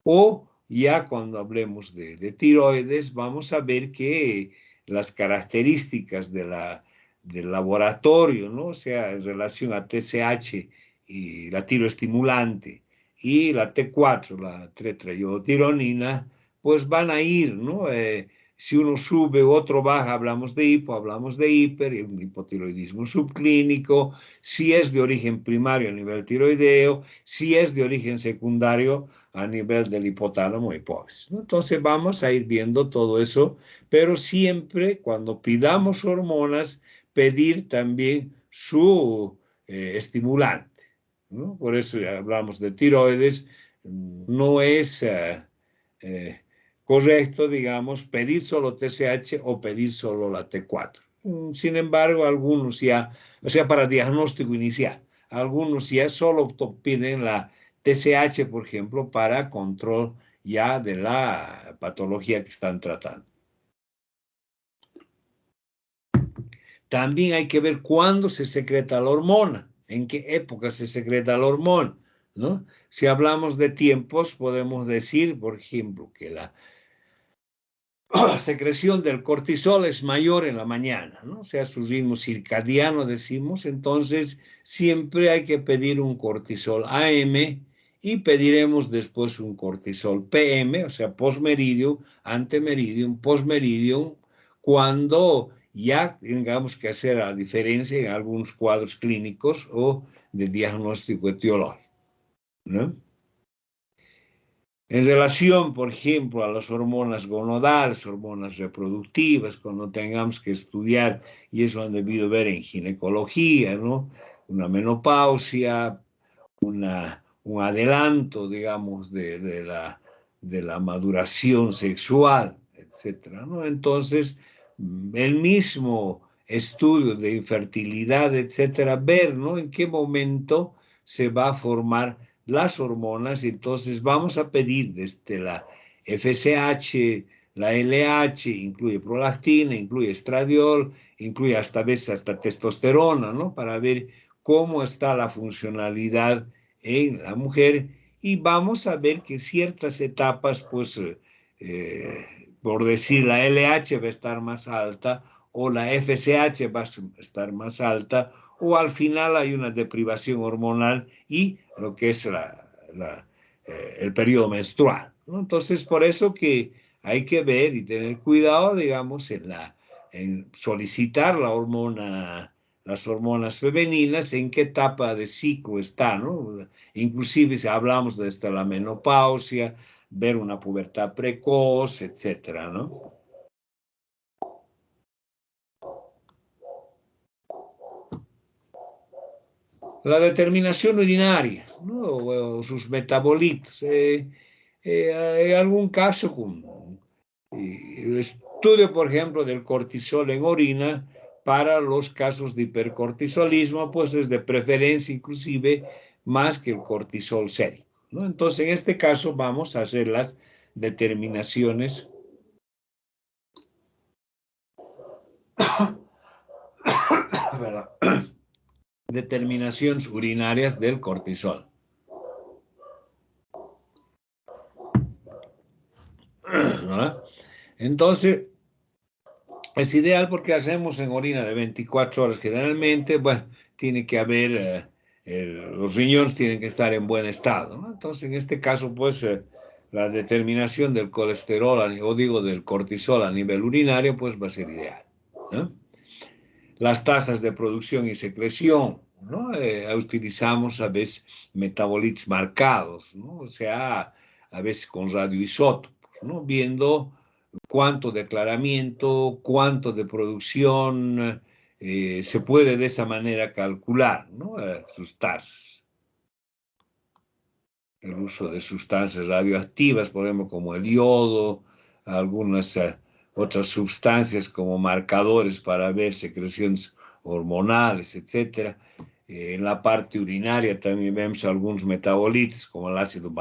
O ya cuando hablemos de tiroides, vamos a ver que las características del laboratorio, ¿no? O sea, en relación a TSH y la tiroestimulante y la T4, la tetraiodtironina, pues van a ir, ¿no? Si uno sube, otro baja, hablamos de hipo, hablamos de hiper, y un hipotiroidismo subclínico. Si es de origen primario a nivel tiroideo, si es de origen secundario a nivel del hipotálamo hipófisis. Entonces vamos a ir viendo todo eso, pero siempre cuando pidamos hormonas, pedir también su estimulante, ¿no? Por eso ya hablamos de tiroides. No es correcto, digamos, pedir solo TSH o pedir solo la T4. Sin embargo, algunos ya, o sea, para diagnóstico inicial, algunos ya solo piden la TSH, por ejemplo, para control ya de la patología que están tratando. También hay que ver cuándo se secreta la hormona, en qué época se secreta la hormona, ¿no? Si hablamos de tiempos, podemos decir, por ejemplo, que la secreción del cortisol es mayor en la mañana, ¿no? O sea, su ritmo circadiano, decimos. Entonces, siempre hay que pedir un cortisol AM y pediremos después un cortisol PM, o sea, postmeridium, antemeridium, postmeridium, cuando ya tengamos que hacer la diferencia en algunos cuadros clínicos o de diagnóstico etiológico, ¿no? En relación, por ejemplo, a las hormonas gonadales, hormonas reproductivas, cuando tengamos que estudiar, y eso han debido ver en ginecología, ¿no? Una menopausia, un adelanto, digamos, de la maduración sexual, etcétera, ¿no? Entonces, el mismo estudio de infertilidad, etcétera, ver, ¿no? En qué momento se va a formar las hormonas. Entonces vamos a pedir desde la FSH, la LH, incluye prolactina, incluye estradiol, incluye hasta veces hasta testosterona, ¿no? Para ver cómo está la funcionalidad en la mujer, y vamos a ver que ciertas etapas, pues, por decir, la LH va a estar más alta o la FSH va a estar más alta, o al final hay una deprivación hormonal y lo que es el periodo menstrual, ¿no? Entonces, por eso que hay que ver y tener cuidado, digamos, en solicitar las hormonas femeninas, en qué etapa de ciclo está, ¿no? Inclusive si hablamos desde la menopausia, ver una pubertad precoz, etcétera, ¿no? La determinación urinaria, ¿no? O sus metabolitos. Hay algún caso con el estudio, por ejemplo, del cortisol en orina para los casos de hipercortisolismo, pues es de preferencia inclusive más que el cortisol sérico, ¿no? Entonces, en este caso vamos a hacer las determinaciones determinaciones urinarias del cortisol, ¿no? Entonces, es ideal porque hacemos en orina de 24 horas generalmente. Bueno, tiene que haber, los riñones tienen que estar en buen estado, ¿no? Entonces, en este caso, pues, la determinación del colesterol, o digo del cortisol a nivel urinario, pues va a ser ideal, ¿no? Las tasas de producción y secreción, ¿no? Utilizamos a veces metabolitos marcados, ¿no? O sea, a veces con radioisótopos, ¿no? Viendo cuánto de aclaramiento, cuánto de producción, se puede de esa manera calcular, ¿no? Sus tasas. El uso de sustancias radioactivas, por ejemplo, como el yodo, algunas otras sustancias como marcadores para ver secreciones hormonales, etc. En la parte urinaria también vemos algunos metabolitos, como el ácido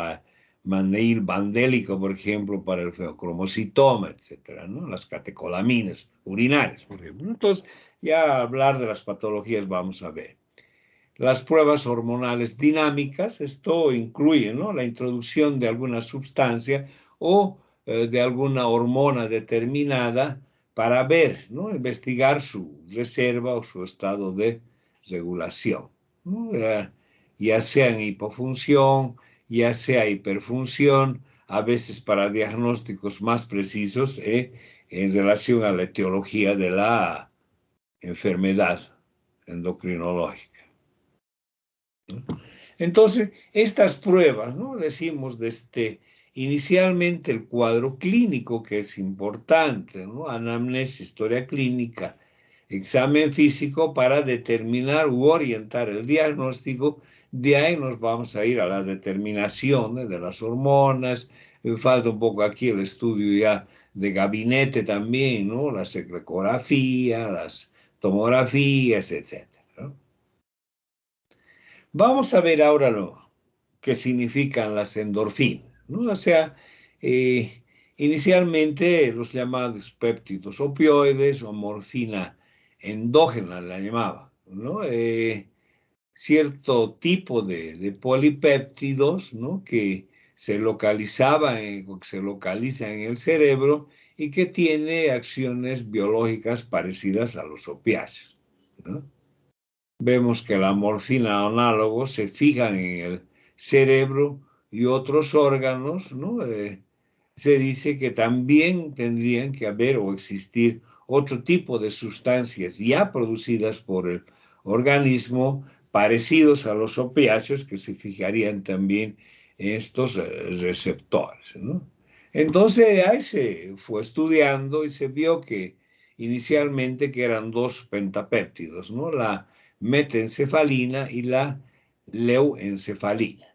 mandeil bandélico, por ejemplo, para el feocromocitoma, etcétera, ¿no? Las catecolaminas urinarias, por ejemplo. Entonces, ya hablar de las patologías vamos a ver. Las pruebas hormonales dinámicas, esto incluye, ¿no?, la introducción de alguna sustancia o de alguna hormona determinada para ver, ¿no?, investigar su reserva o su estado de regulación, ¿no? Ya sea en hipofunción, ya sea hiperfunción, a veces para diagnósticos más precisos, en relación a la etiología de la enfermedad endocrinológica, ¿no? Entonces, estas pruebas, ¿no? Decimos inicialmente el cuadro clínico, que es importante, ¿no? Anamnesis, historia clínica, examen físico para determinar u orientar el diagnóstico. De ahí nos vamos a ir a la determinación de las hormonas. Falta un poco aquí el estudio ya de gabinete también, ¿no? La ecografía, las tomografías, etcétera, ¿no? Vamos a ver ahora lo que significan las endorfinas, ¿no? O sea, eh, inicialmente los llamados péptidos opioides o morfina endógena la llamaba, ¿no? Cierto tipo de polipéptidos, ¿no? Que se se localizan en el cerebro y que tiene acciones biológicas parecidas a los opiáceos, ¿no? Vemos que la morfina análogos se fijan en el cerebro y otros órganos, ¿no? Se dice que también tendrían que haber o existir otro tipo de sustancias ya producidas por el organismo parecidos a los opiáceos que se fijarían también en estos receptores, ¿no? Entonces ahí se fue estudiando y se vio que inicialmente que eran dos pentapéptidos, ¿no? La metencefalina y la leuencefalina.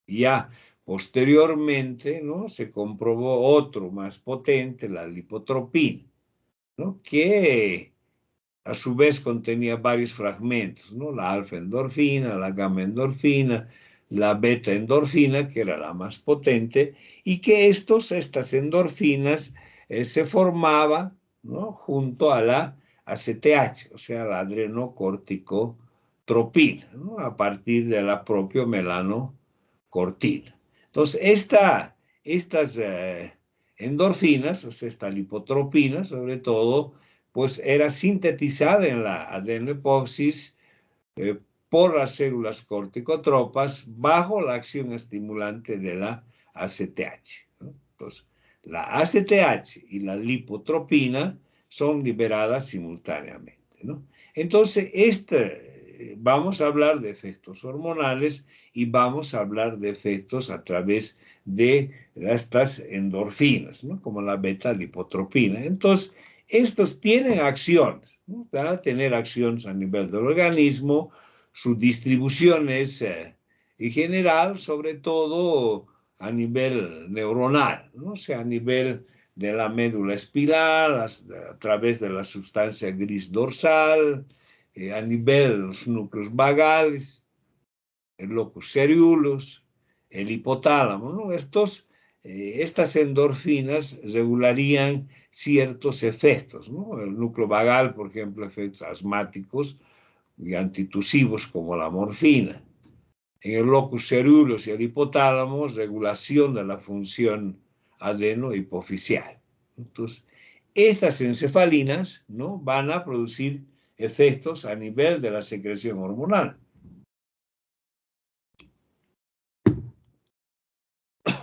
Ya posteriormente, ¿no? Se comprobó otro más potente, la lipotropina, ¿no? Que a su vez contenía varios fragmentos, ¿no? La alfa-endorfina, la gamma-endorfina, la beta-endorfina, que era la más potente, y que estas endorfinas se formaban, ¿no? Junto a la ACTH, o sea, la adrenocorticotropina, ¿no? A partir de la propia melanocortina. Entonces, estas endorfinas, o sea, esta lipotropina, sobre todo, pues era sintetizada en la adenohipófisis por las células corticotropas bajo la acción estimulante de la ACTH, ¿no? Entonces, la ACTH y la lipotropina son liberadas simultáneamente, ¿no? Entonces, vamos a hablar de efectos hormonales y vamos a hablar de efectos a través de estas endorfinas, ¿no? Como la beta-lipotropina. Entonces, estos tienen acciones, ¿no? Van a tener acciones a nivel del organismo, su distribución es en general, sobre todo a nivel neuronal, ¿no? O sea, a nivel de la médula espinal, a través de la sustancia gris dorsal, a nivel de los núcleos vagales, el locus ceruleus, el hipotálamo, ¿no? Estas endorfinas regularían ciertos efectos, ¿no? El núcleo vagal, por ejemplo, efectos asmáticos y antitusivos como la morfina. En el locus ceruleus y el hipotálamo, regulación de la función adenohipofisial. Entonces, estas encefalinas, ¿no? Van a producir efectos a nivel de la secreción hormonal,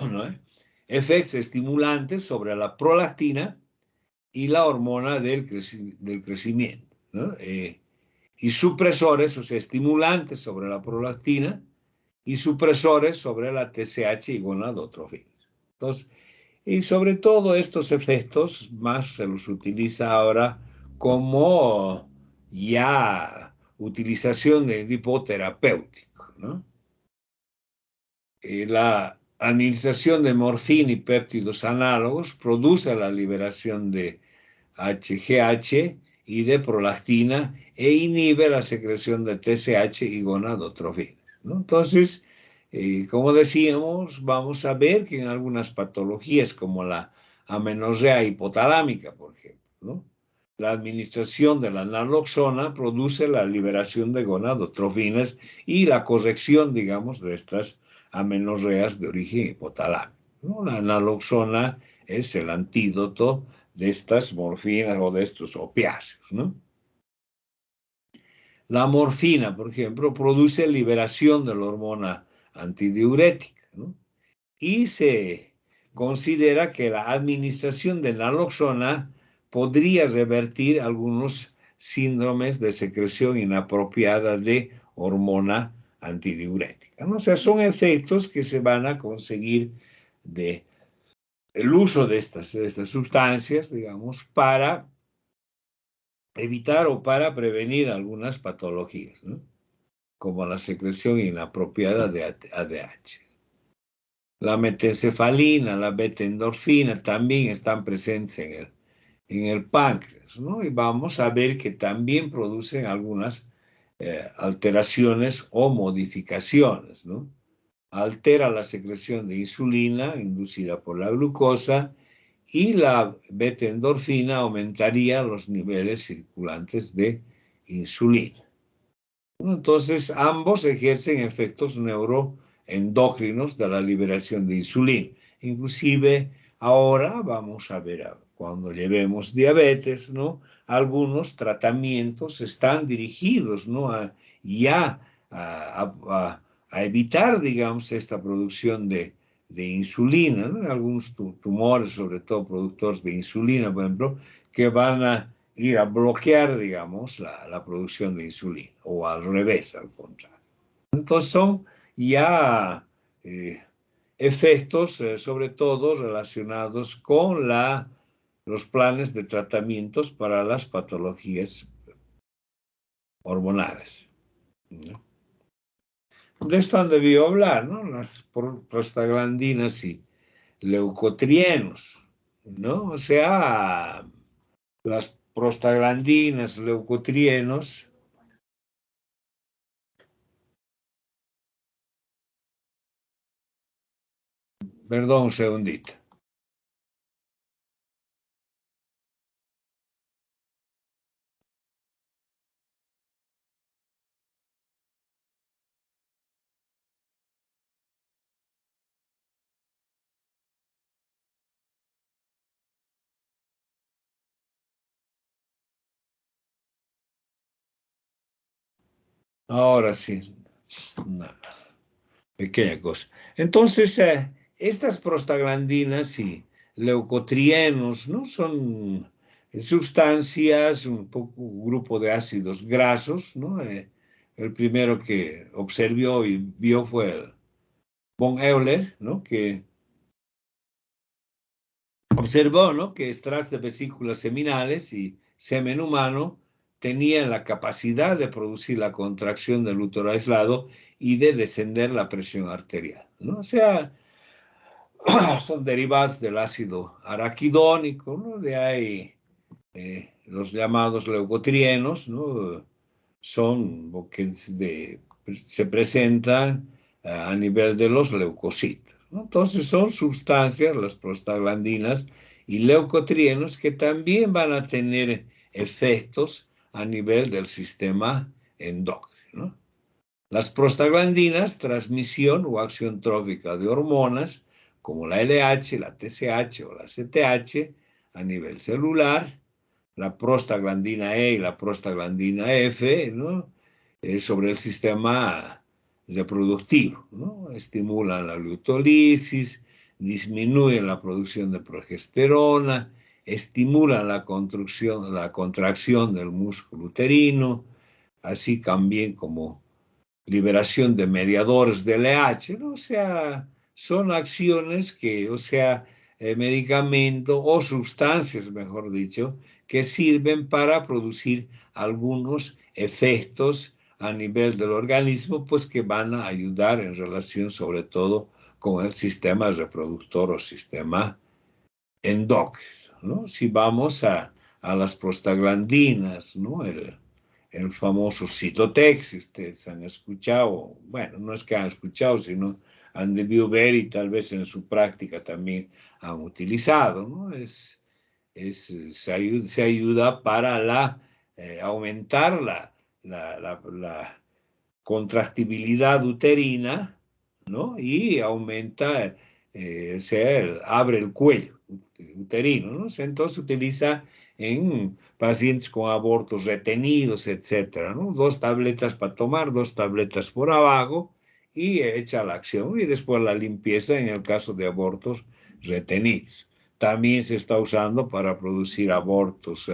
¿no? Efectos estimulantes sobre la prolactina y la hormona del crecimiento, ¿no? Y supresores, o sea, estimulantes sobre la prolactina y supresores sobre la TSH y gonadotrofinas. Entonces, y sobre todo estos efectos más se los utiliza ahora como ya utilización de tipo terapéutico, ¿no? La administración de morfina y péptidos análogos produce la liberación de HGH y de prolactina e inhibe la secreción de TSH y gonadotrofinas, ¿no? Entonces, como decíamos, vamos a ver que en algunas patologías como la amenorrea hipotalámica, por ejemplo, ¿no? La administración de la naloxona produce la liberación de gonadotrofinas y la corrección, digamos, de estas amenorreas de origen hipotalámico, ¿no? La naloxona es el antídoto de estas morfinas o de estos opiáceos, ¿no? La morfina, por ejemplo, produce liberación de la hormona antidiurética, ¿no? Y considera que la administración de naloxona podría revertir algunos síndromes de secreción inapropiada de hormona antidiurética, ¿no? O sea, son efectos que se van a conseguir del uso de estas sustancias, digamos, para evitar o para prevenir algunas patologías, ¿no? Como la secreción inapropiada de ADH. La metencefalina, la beta-endorfina también están presentes en el páncreas, ¿no? Y vamos a ver que también producen algunas alteraciones o modificaciones, ¿no? Altera la secreción de insulina inducida por la glucosa y la beta-endorfina aumentaría los niveles circulantes de insulina. Entonces, ambos ejercen efectos neuroendocrinos de la liberación de insulina. Inclusive, ahora vamos a ver, cuando llevemos diabetes, ¿no? Algunos tratamientos están dirigidos, ¿no? a evitar, digamos, esta producción de insulina, ¿no? Algunos tumores, sobre todo productores de insulina, por ejemplo, que van a ir a bloquear, digamos, la producción de insulina, o al revés, al contrario. Entonces son ya efectos, sobre todo, relacionados con los planes de tratamientos para las patologías hormonales, ¿no? De esto han debido hablar, ¿no? Las prostaglandinas y leucotrienos, ¿no? O sea, las prostaglandinas, leucotrienos. Perdón un segundito. Ahora sí. Una pequeña cosa. Entonces, estas prostaglandinas y leucotrienos, ¿no? Son sustancias, un grupo de ácidos grasos, ¿no? El primero que observó y vio fue el von Euler, ¿no? Que observó, ¿no? Que extractos de vesículas seminales y semen humano tenían la capacidad de producir la contracción del útero aislado y de descender la presión arterial, ¿no? O sea, son derivados del ácido araquidónico, ¿no? De ahí los llamados leucotrienos, ¿no? Son lo que se presentan a nivel de los leucocitos, ¿no? Entonces son sustancias, las prostaglandinas y leucotrienos, que también van a tener efectos a nivel del sistema endocrino, ¿no? Las prostaglandinas, transmisión o acción trófica de hormonas, como la LH, la TSH o la CTH, a nivel celular, la prostaglandina E y la prostaglandina F, ¿no? Sobre el sistema reproductivo, ¿no? Estimulan la lutolisis, disminuyen la producción de progesterona, estimulan la contracción del músculo uterino, así también como liberación de mediadores del LH, ¿no? O sea, son acciones que, o sea, medicamentos o sustancias, mejor dicho, que sirven para producir algunos efectos a nivel del organismo, pues que van a ayudar en relación sobre todo con el sistema reproductor o sistema endocrino, ¿no? Si vamos a las prostaglandinas, ¿no? El famoso Cytotex, si ustedes han escuchado, bueno, no es que han escuchado, sino han debido ver y tal vez en su práctica también han utilizado, ¿no? Se ayuda para aumentar la contractibilidad uterina, ¿no? Y aumenta, abre el cuello uterino, ¿no? Entonces se utiliza en pacientes con abortos retenidos, etcétera, ¿no? 2 tabletas para tomar, 2 tabletas por abajo, y echa la acción, y después la limpieza en el caso de abortos retenidos. También se está usando para producir abortos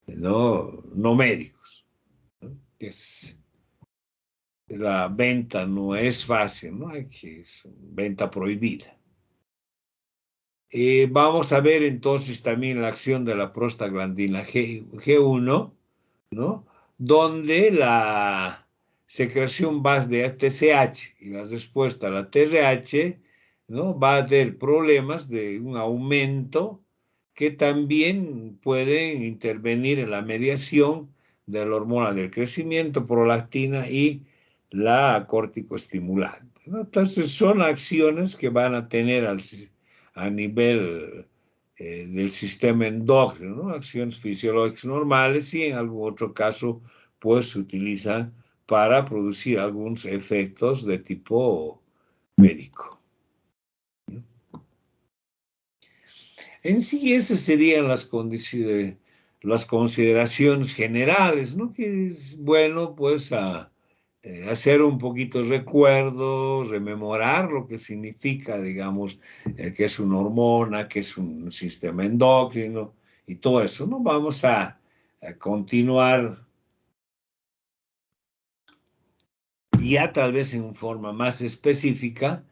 no médicos, ¿no? La venta no es fácil, ¿no? Es venta prohibida. Vamos a ver entonces también la acción de la prostaglandina G1, ¿no? Donde la secreción va de TSH y la respuesta a la TRH, ¿no? Va a tener problemas de un aumento que también pueden intervenir en la mediación de la hormona del crecimiento, prolactina y la corticoestimulante, ¿no? Entonces son acciones que van a tener a nivel del sistema endocrino, ¿no? Acciones fisiológicas normales, y en algún otro caso pues se utilizan para producir algunos efectos de tipo médico. En sí, esas serían las condiciones, las consideraciones generales, ¿no? Que es bueno pues hacer un poquito recuerdo, rememorar lo que significa, digamos, que es una hormona, que es un sistema endocrino y todo eso, ¿no? Vamos a continuar ya tal vez en forma más específica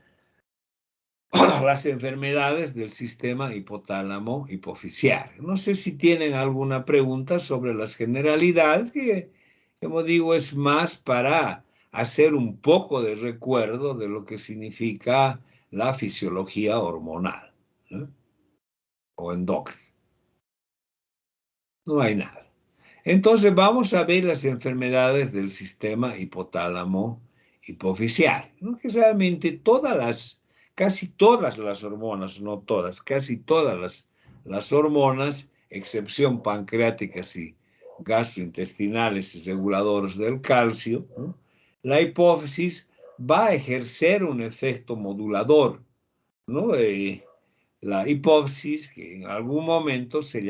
las enfermedades del sistema hipotálamo hipofisiario. No sé si tienen alguna pregunta sobre las generalidades, que, como digo, es más para hacer un poco de recuerdo de lo que significa la fisiología hormonal, ¿no? O endocrina. No hay nada. Entonces vamos a ver las enfermedades del sistema hipotálamo hipofisiario, ¿no? Que realmente casi todas las hormonas, no todas, casi todas las hormonas, excepción pancreáticas y gastrointestinales y reguladores del calcio, ¿no? La hipófisis va a ejercer un efecto modulador, ¿no? La hipófisis, que en algún momento se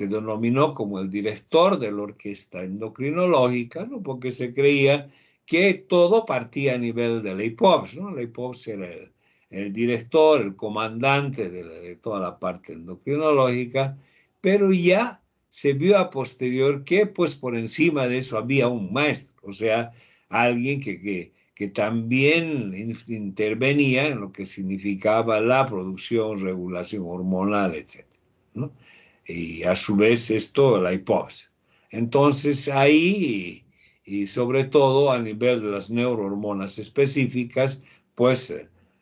denominó como el director de la orquesta endocrinológica, ¿no? Porque se creía que todo partía a nivel de la hipófisis, ¿no? La hipófisis era el director, el comandante de toda la parte endocrinológica, pero ya se vio a posterior que pues por encima de eso había un maestro, o sea, alguien que también intervenía en lo que significaba la producción, regulación hormonal, etc., ¿no? Y a su vez esto, la hipófisis. Entonces ahí, y sobre todo a nivel de las neurohormonas específicas, pues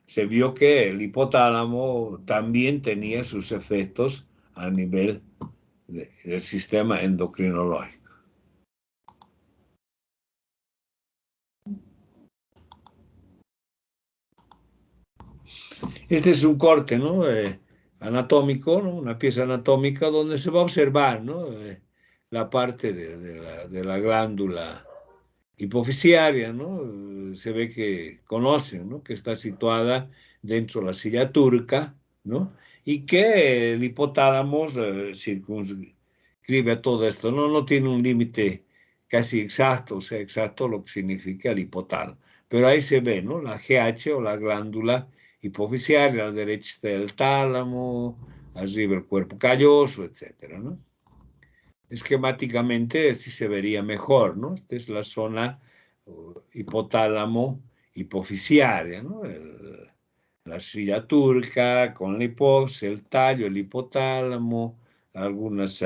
se vio que el hipotálamo también tenía sus efectos a nivel del sistema endocrinológico. Este es un corte, ¿no? Anatómico, ¿no? Una pieza anatómica donde se va a observar, ¿no? La parte de la glándula hipofisiaria, ¿no? Se ve que conocen, ¿no? Que está situada dentro de la silla turca, ¿no? Y que el hipotálamo circunscribe a todo esto, ¿no? No tiene un límite casi exacto, o sea, exacto lo que significa el hipotálamo. Pero ahí se ve, ¿no? La GH o la glándula hipofisiaria, a la derecha está el tálamo, arriba el cuerpo calloso, etcétera, ¿no? Esquemáticamente sí se vería mejor, ¿no? Esta es la zona hipotálamo hipofisiaria, ¿no? La silla turca con la hipófisis, el tallo, el hipotálamo, algunas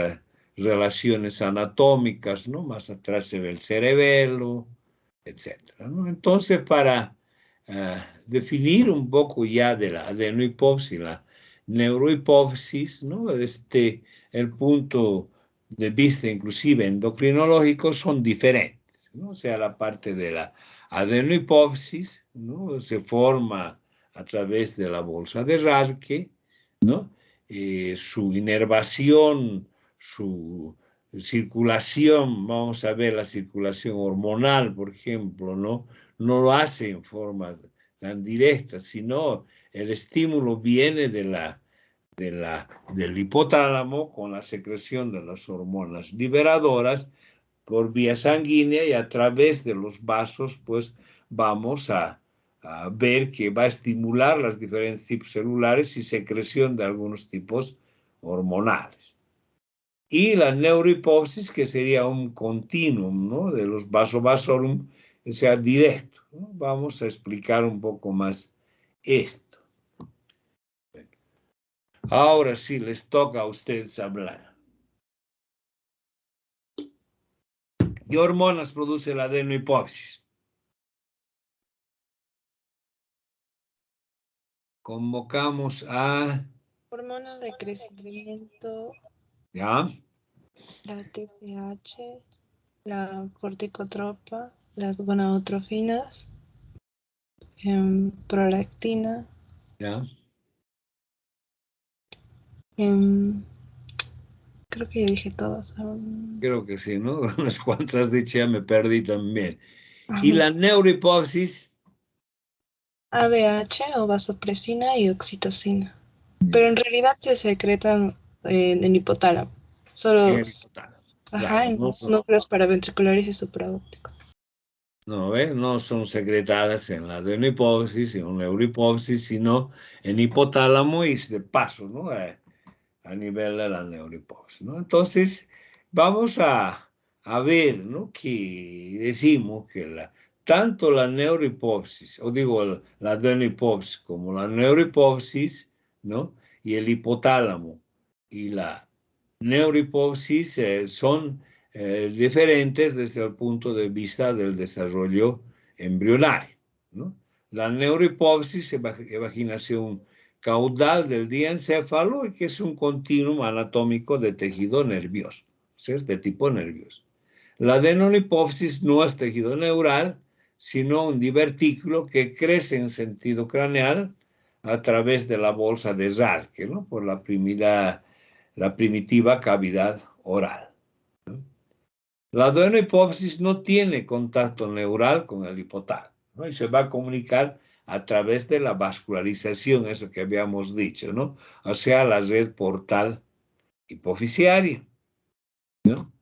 relaciones anatómicas, ¿no? Más atrás se ve el cerebelo, etcétera, ¿no? Entonces, para definir un poco ya de la adenohipófisis, la neurohipófisis, ¿no? El punto de vista inclusive endocrinológico son diferentes, ¿no? O sea, la parte de la adenohipófisis, ¿no? Se forma a través de la bolsa de Rathke, ¿no? Su inervación, su circulación, vamos a ver la circulación hormonal, por ejemplo, ¿no? No lo hace en forma tan directa, sino el estímulo viene del hipotálamo con la secreción de las hormonas liberadoras por vía sanguínea, y a través de los vasos pues vamos a ver que va a estimular los diferentes tipos celulares y secreción de algunos tipos hormonales. Y la neurohipófisis, que sería un continuum, ¿no?, de los vasovasorum, que sea directo, ¿no? Vamos a explicar un poco más esto. Ahora sí, les toca a ustedes hablar. ¿Qué hormonas produce la adenohipófisis? Convocamos a... Hormona de crecimiento, ¿Ya? la TSH, la corticotropa, las gonadotrofinas, prolactina, ¿Ya? creo que ya dije todas. Creo que sí, ¿no? Unas cuantas de hecho ya me perdí también. ¿Y la neurohipófisis? ADH o vasopresina y oxitocina. Pero en realidad se secretan en el hipotálamo. Solo, En el hipotálamo. Claro, en no los son, núcleos paraventriculares y supraópticos. no son secretadas en la adenohipófisis, en la neurohipófisis, sino en hipotálamo y de paso, ¿no? A nivel de la neurohipófisis, ¿no? Entonces, vamos a ver, ¿no?, que decimos que tanto la neurohipófisis, o digo la adenohipófisis, como la neurohipófisis, ¿no?, y el hipotálamo y la neurohipófisis son diferentes desde el punto de vista del desarrollo embrionario, ¿no? La neurohipófisis, imaginación caudal del diencéfalo, y que es un continuum anatómico de tejido nervioso, o sea, es de tipo nervioso. La adenohipófisis no es tejido neural, sino un divertículo que crece en sentido craneal a través de la bolsa de Zarque, ¿no?, por la primitiva cavidad oral. La adenohipófisis no tiene contacto neural con el hipotálamo, ¿no?, y se va a comunicar a través de la vascularización, eso que habíamos dicho, ¿no?, o sea, la red portal hipofisiaria, ¿no?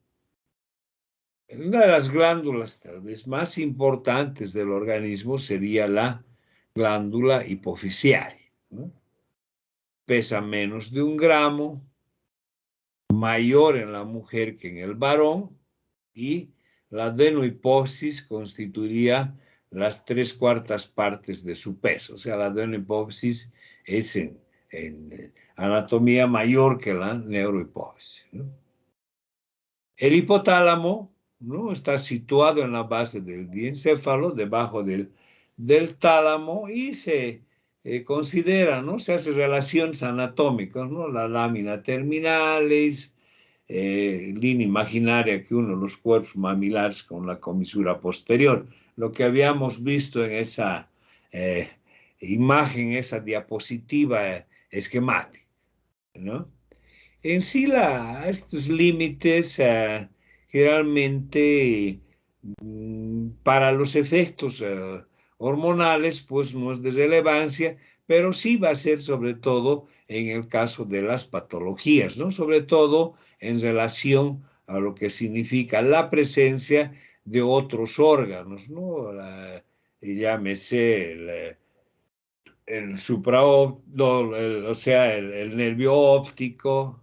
Una de las glándulas tal vez más importantes del organismo sería la glándula hipofisiaria, ¿no? Pesa menos de 1 gramo, mayor en la mujer que en el varón, y la adenohipófisis constituiría las 3/4 partes de su peso. O sea, la adenohipófisis es en anatomía mayor que la neurohipófisis, ¿no? El hipotálamo, ¿no?, está situado en la base del diencéfalo, debajo del tálamo, y se considera, ¿no?, se hace relaciones anatómicas, ¿no?, la lámina terminalis, línea imaginaria que une los cuerpos mamilares con la comisura posterior, lo que habíamos visto en esa imagen, esa diapositiva esquemática, ¿no? En sí, estos límites generalmente para los efectos hormonales, pues no es de relevancia, pero sí va a ser sobre todo en el caso de las patologías, ¿no?, sobre todo en relación a lo que significa la presencia de otros órganos, ¿no? Llámese el o sea, el nervio óptico,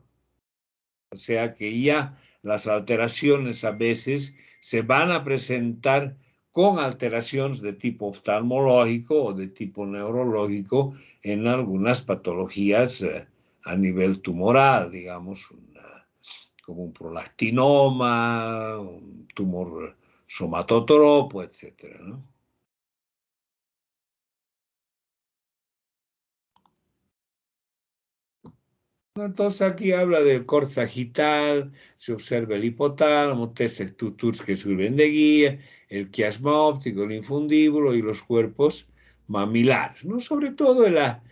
o sea que ya las alteraciones a veces se van a presentar con alteraciones de tipo oftalmológico o de tipo neurológico en algunas patologías a nivel tumoral, digamos, como un prolactinoma, un tumor somatotropo, etcétera, ¿no? Entonces aquí habla del corte sagital, se observa el hipotálamo, testes tutors que sirven de guía, el quiasma óptico, el infundíbulo y los cuerpos mamilares, ¿no? Sobre todo la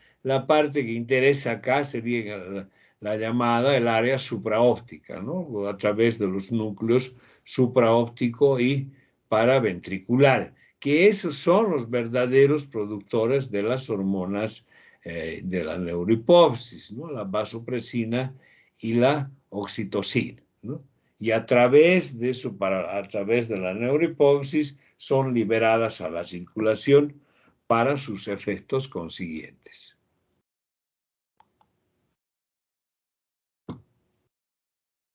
parte que interesa acá sería la llamada el área supraóptica, ¿no?, a través de los núcleos supraóptico y paraventricular, que esos son los verdaderos productores de las hormonas de la neurohipófisis, ¿no?, la vasopresina y la oxitocina, ¿no? Y a través de eso, a través de la neurohipófisis, son liberadas a la circulación para sus efectos consiguientes.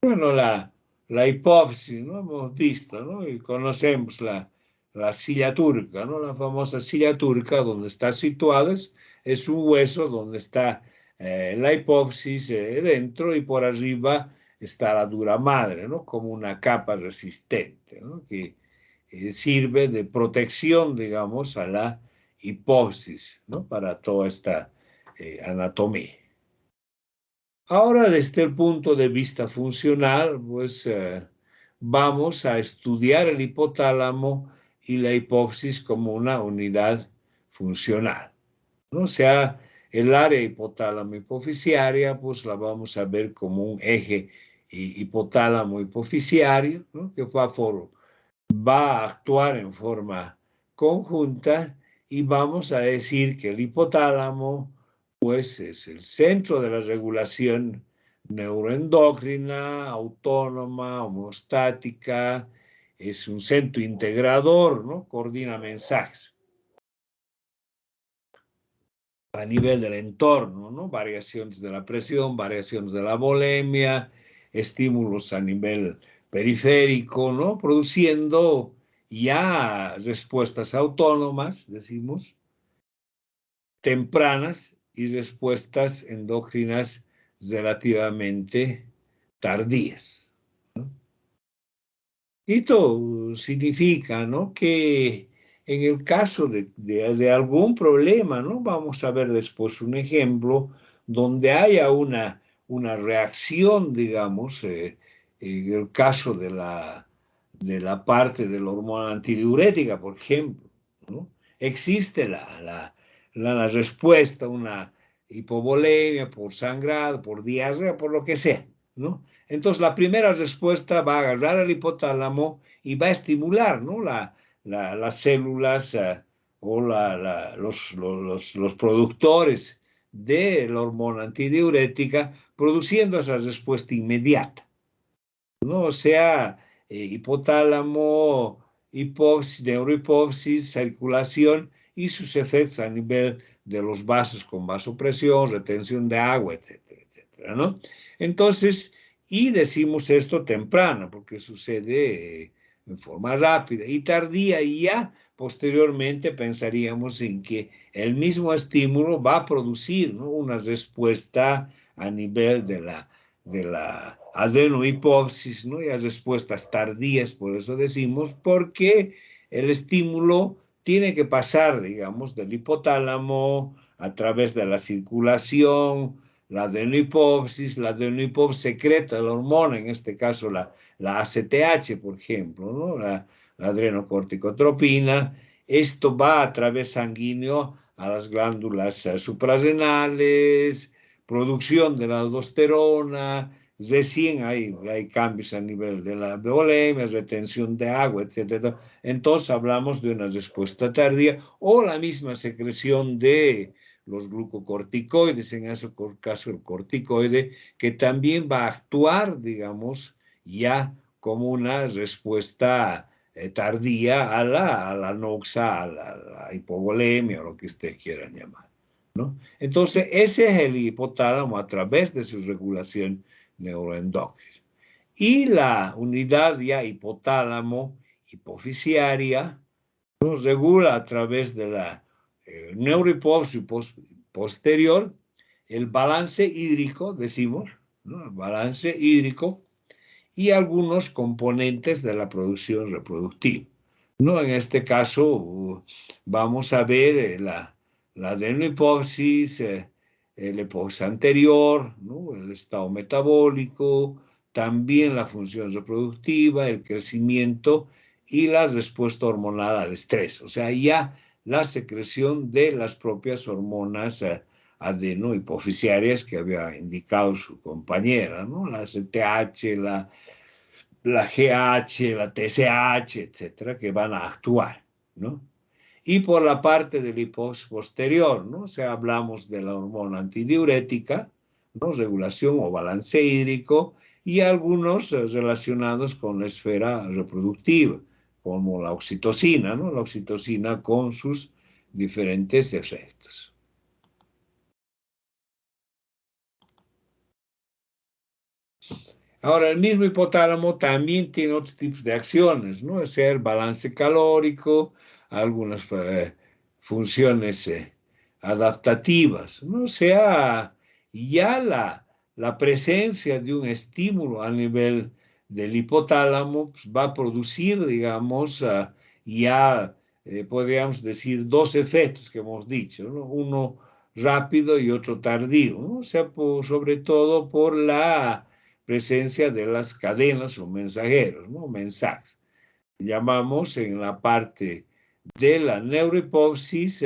Bueno, la hipófisis, ¿no? Hemos visto, ¿no? Y conocemos la silla turca, ¿no? La famosa silla turca, donde está situada, es un hueso donde está la hipófisis dentro, y por arriba está la dura madre, ¿no? Como una capa resistente, ¿no? Que sirve de protección, digamos, a la hipófisis, ¿no? Para toda esta anatomía. Ahora, desde el punto de vista funcional, pues vamos a estudiar el hipotálamo y la hipófisis como una unidad funcional, ¿no? O sea, el área hipotálamo hipofisiaria, pues la vamos a ver como un eje hipotálamo hipofisiario, ¿no? Que va a actuar en forma conjunta, y vamos a decir que el hipotálamo pues es el centro de la regulación neuroendocrina, autónoma, homeostática, es un centro integrador, ¿no? Coordina mensajes a nivel del entorno, ¿no? Variaciones de la presión, variaciones de la volemia, estímulos a nivel periférico, ¿no? Produciendo ya respuestas autónomas, decimos, tempranas, y respuestas endócrinas relativamente tardías, ¿no? Esto significa, ¿no? Que en el caso de algún problema, ¿no? Vamos a ver después un ejemplo donde haya una reacción, digamos, en el caso de la parte de la hormona antidiurética, por ejemplo, ¿no? Existe la respuesta, una hipovolemia por sangrado, por diarrea, por lo que sea, ¿no? Entonces, la primera respuesta va a agarrar al hipotálamo y va a estimular, ¿no? Las células o los productores de la hormona antidiurética, produciendo esa respuesta inmediata, ¿no? O sea, hipotálamo, hipófisis, neurohipófisis, circulación y sus efectos a nivel de los vasos con vasopresión, retención de agua, etcétera, etcétera, ¿no? Entonces, y decimos esto temprano, porque sucede en forma rápida, y tardía, y ya posteriormente pensaríamos en que el mismo estímulo va a producir, ¿no? Una respuesta a nivel de la adenohipófisis, ¿no? Y a respuestas tardías, por eso decimos, porque el estímulo tiene que pasar, digamos, del hipotálamo a través de la circulación, la adenohipófisis secreta la hormona, en este caso la ACTH, por ejemplo, ¿no? La adrenocorticotropina. Esto va a través sanguíneo a las glándulas suprarrenales, producción de la aldosterona, recién hay cambios a nivel de la volemia, retención de agua, etc. Entonces hablamos de una respuesta tardía, o la misma secreción de los glucocorticoides, en ese caso el corticoide, que también va a actuar, digamos, ya como una respuesta tardía a la noxa, a la hipovolemia, o lo que ustedes quieran llamar, ¿no? Entonces, ese es el hipotálamo a través de su regulación neuroendocrina. Y la unidad ya hipotálamo hipofisiaria nos regula a través de la neurohipófisis posterior el balance hídrico, decimos, ¿no? El balance hídrico y algunos componentes de la producción reproductiva, ¿no? En este caso vamos a ver la adenohipófisis, el hipófisis anterior, ¿no? El estado metabólico, también la función reproductiva, el crecimiento y la respuesta hormonal al estrés. O sea, ya la secreción de las propias hormonas adenohipofisiarias que había indicado su compañera, ¿no? La CTH, la GH, la TSH, etcétera, que van a actuar, ¿no? Y por la parte del hipófisis posterior, ¿no? O sea, hablamos de la hormona antidiurética, ¿no? Regulación o balance hídrico, y algunos relacionados con la esfera reproductiva, como la oxitocina, ¿no? La oxitocina con sus diferentes efectos. Ahora, el mismo hipotálamo también tiene otros tipos de acciones, ¿no? O sea, el balance calórico, algunas funciones adaptativas, ¿no? O sea, ya la presencia de un estímulo a nivel del hipotálamo pues, va a producir, digamos, ya podríamos decir dos efectos que hemos dicho, ¿no? Uno rápido y otro tardío, ¿no? O sea, sobre todo por la presencia de las cadenas o mensajeros, ¿no? Mensajes. Llamamos en la parte de la neurohipófisis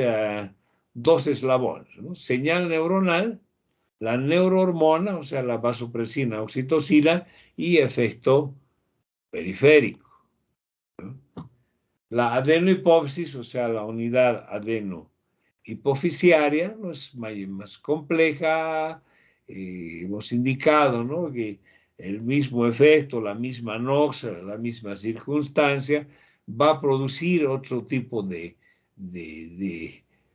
dos eslabones, ¿no? Señal neuronal, la neurohormona, o sea, la vasopresina, oxitocina, y efecto periférico, ¿no? La adenohipófisis, o sea, la unidad adeno-hipofisiaria, ¿no? Es más compleja. Hemos indicado, ¿no? Que el mismo efecto, la misma noxa, la misma circunstancia, va a producir otro tipo de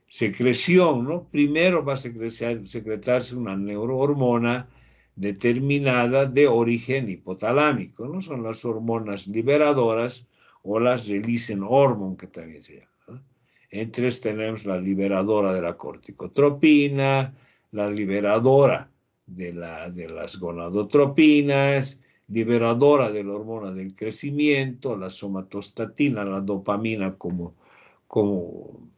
secreción, ¿no? Primero va a secretarse una neurohormona determinada de origen hipotalámico, ¿no? Son las hormonas liberadoras o las releasing hormone, que también se llama, ¿no? Entre tenemos la liberadora de la corticotropina, la liberadora de las gonadotropinas, liberadora de la hormona del crecimiento, la somatostatina, la dopamina como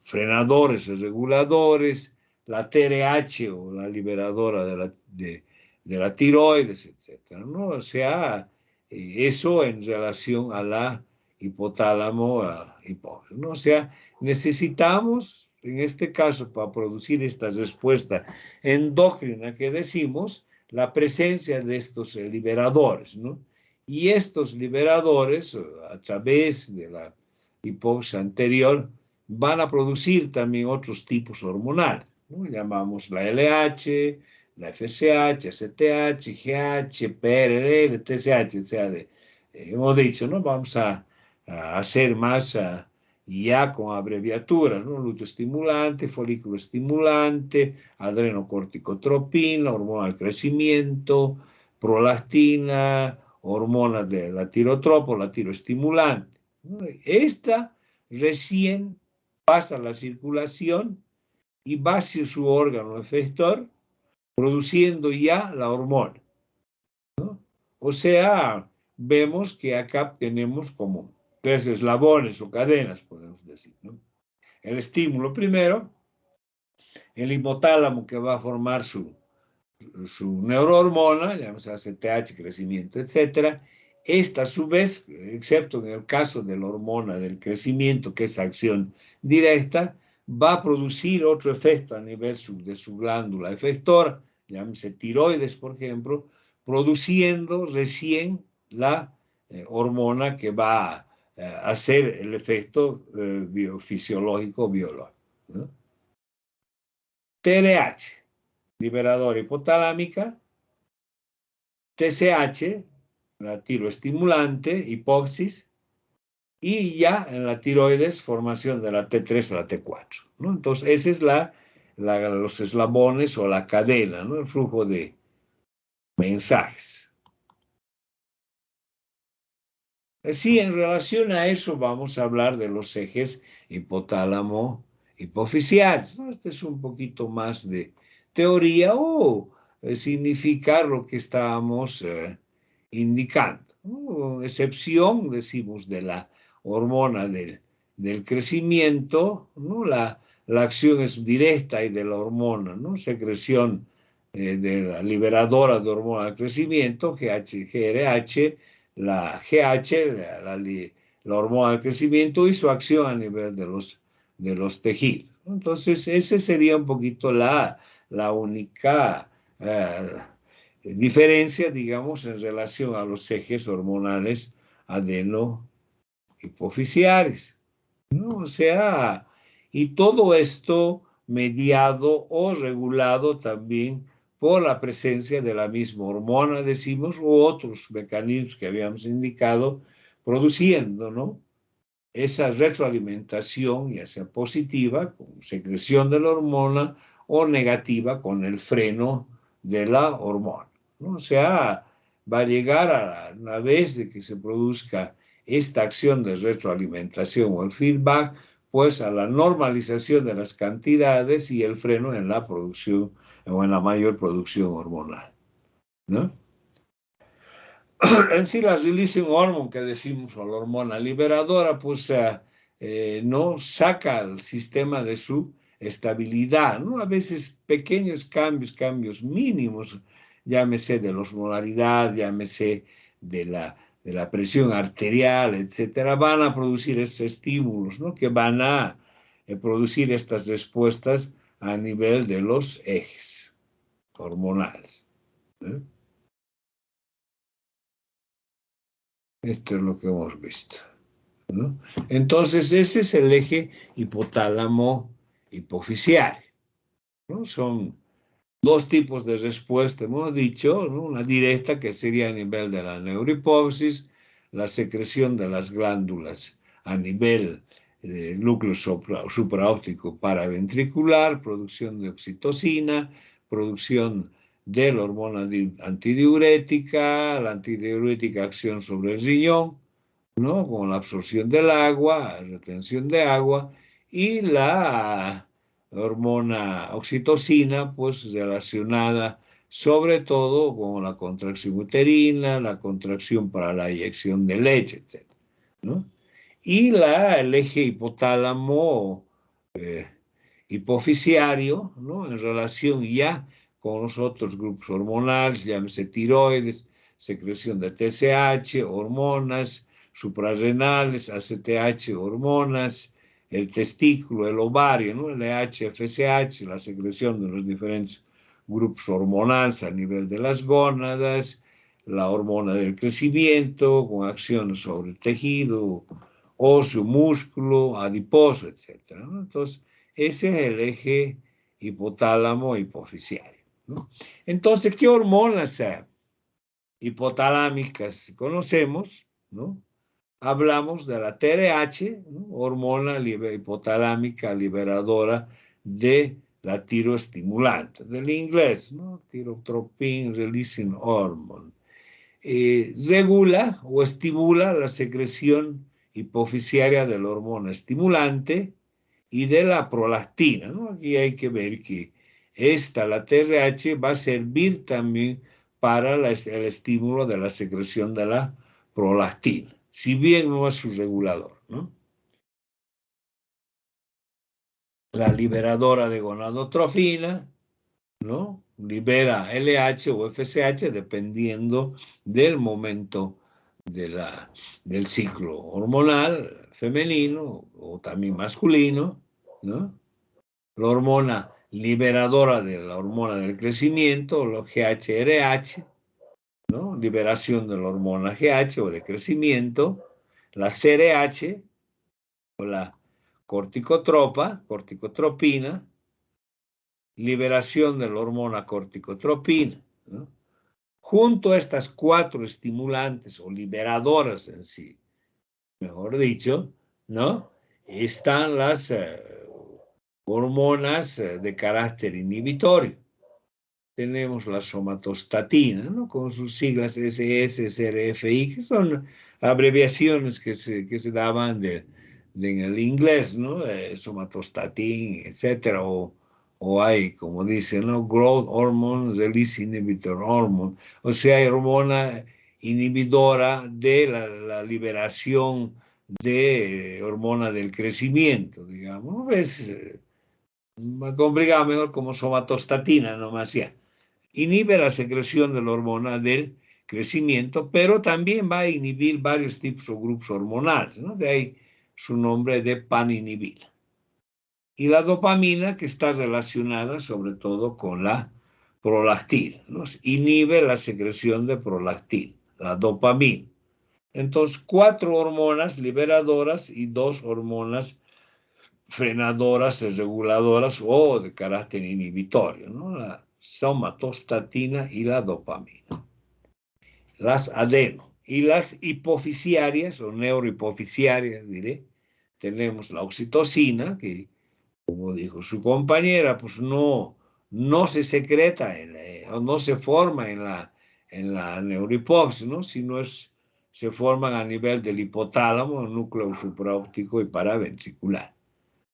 frenadores y reguladores, la TRH o la liberadora de la tiroides, etc., ¿no? O sea, eso en relación a la hipotálamo, hipófisis, ¿no? O sea, necesitamos, en este caso, para producir esta respuesta endocrina que decimos, la presencia de estos liberadores, ¿no? Y estos liberadores, a través de la hipófisis anterior, van a producir también otros tipos hormonales, ¿no? Llamamos la LH, la FSH, STH, GH, PRL, TSH, etc. Hemos dicho, ¿no? Vamos a hacer más ya con abreviaturas, ¿no? Luteestimulante, folículo estimulante, adrenocorticotropina, hormona del crecimiento, prolactina, hormona de la tirotropo, la tiroestimulante, ¿no? Esta recién pasa la circulación y va hacia su órgano efector, produciendo ya la hormona, ¿no? O sea, vemos que acá tenemos como tres eslabones o cadenas, podemos decir, ¿no? El estímulo primero, el hipotálamo que va a formar su neurohormona, llamamos ACTH, crecimiento, etc. Esta, a su vez, excepto en el caso de la hormona del crecimiento, que es acción directa, va a producir otro efecto a nivel de su glándula efectora, llámese tiroides, por ejemplo, produciendo recién la hormona que va a hacer el efecto biofisiológico biológico, ¿no? TRH, liberadora hipotalámica, TSH, la tiroestimulante, hipófisis, y ya en la tiroides, formación de la T3 a la T4, ¿no? Entonces, ese es los eslabones o la cadena, ¿no? El flujo de mensajes. Así, en relación a eso, vamos a hablar de los ejes hipotálamo-hipofisiales, ¿no? Este es un poquito más de teoría o significar lo que estábamos indicando, ¿no? Excepción, decimos, de la hormona del crecimiento, ¿no? La acción es directa y de la hormona, ¿no? Secreción de la liberadora de hormona del crecimiento, GRH, la GH, la hormona del crecimiento, y su acción a nivel de los tejidos. Entonces, esa sería un poquito la única diferencia, digamos, en relación a los ejes hormonales adeno-hipofisiares, ¿no? O sea, y todo esto mediado o regulado también por la presencia de la misma hormona, decimos, u otros mecanismos que habíamos indicado, produciendo, ¿no? esa retroalimentación, ya sea positiva, con secreción de la hormona, o negativa, con el freno de la hormona, ¿no? O sea, va a llegar a la vez de que se produzca esta acción de retroalimentación o el feedback, pues a la normalización de las cantidades y el freno en la producción o en la mayor producción hormonal, ¿no? En sí, la releasing hormone que decimos, o la hormona liberadora, pues no saca al sistema de su estabilidad, ¿no? A veces pequeños cambios mínimos, llámese de la osmolaridad, llámese de la presión arterial, etcétera, van a producir estos estímulos, ¿no? Que van a producir estas respuestas a nivel de los ejes hormonales, ¿eh? Esto es lo que hemos visto, ¿no? Entonces, ese es el eje hipotálamo hipofisiario, ¿no? Son dos tipos de respuesta, hemos dicho, ¿no? Una directa, que sería a nivel de la neurohipófisis, la secreción de las glándulas a nivel del núcleo supraóptico paraventricular, producción de oxitocina, producción de la hormona antidiurética, la antidiurética acción sobre el riñón, ¿no? Con la absorción del agua, retención de agua, y la hormona oxitocina, pues relacionada sobre todo con la contracción uterina, la contracción para la eyección de leche, etc., ¿no? Y el eje hipotálamo hipofisiario, ¿no? En relación ya con los otros grupos hormonales, llámese tiroides, secreción de TSH, hormonas suprarrenales, ACTH, hormonas, el testículo, el ovario, ¿no? LH, FSH, la secreción de los diferentes grupos hormonales a nivel de las gónadas, la hormona del crecimiento, con acciones sobre el tejido óseo, músculo, adiposo, etc., ¿no? Entonces, ese es el eje hipotálamo hipofisiario, ¿no? Entonces, ¿qué hormonas hipotalámicas conocemos, ¿no? Hablamos de la TRH, ¿no? Hormona hipotalámica liberadora de la tiroestimulante, del inglés, ¿no? Tyrotropin releasing hormone. Regula o estimula la secreción hipofisiaria de la hormona estimulante y de la prolactina, ¿no? Aquí hay que ver que la TRH, va a servir también para el estímulo de la secreción de la prolactina, si bien no es su regulador, ¿no? La liberadora de gonadotrofina, ¿no? Libera LH o FSH dependiendo del momento del ciclo hormonal femenino o también masculino, ¿no? La hormona liberadora de la hormona del crecimiento, los GHRH, ¿no? Liberación de la hormona GH o de crecimiento, la CRH o la corticotropina, liberación de la hormona corticotropina, ¿no? Junto a estas cuatro estimulantes o liberadoras en sí, mejor dicho, ¿no? Están las hormonas de carácter inhibitorio. Tenemos la somatostatina, ¿no? Con sus siglas SS, SRFI, que son abreviaciones que se daban en el inglés, ¿no? Somatostatin, etcétera, o hay, como dicen, ¿no? Growth Hormone Release Inhibitor Hormone, o sea, hay hormona inhibidora de la liberación de hormona del crecimiento, digamos. ¿Ves? Complicado mejor como somatostatina, nomás ya. Inhibe la secreción de la hormona del crecimiento, pero también va a inhibir varios tipos o grupos hormonales, ¿no? De ahí su nombre de paninhibila. Y la dopamina, que está relacionada sobre todo con la prolactina, ¿no? Inhibe la secreción de prolactina, la dopamina. Entonces, 4 hormonas liberadoras y 2 hormonas frenadoras, reguladoras o de carácter inhibitorio, ¿no? La somatostatina y la dopamina. Las adeno y las hipofisiarias o neurohipofisiarias, diré, tenemos la oxitocina, que, como dijo su compañera, pues no se secreta o no se forma en la neurohipófisis, ¿no? Sino se forman a nivel del hipotálamo, núcleo supraóptico y paraventricular,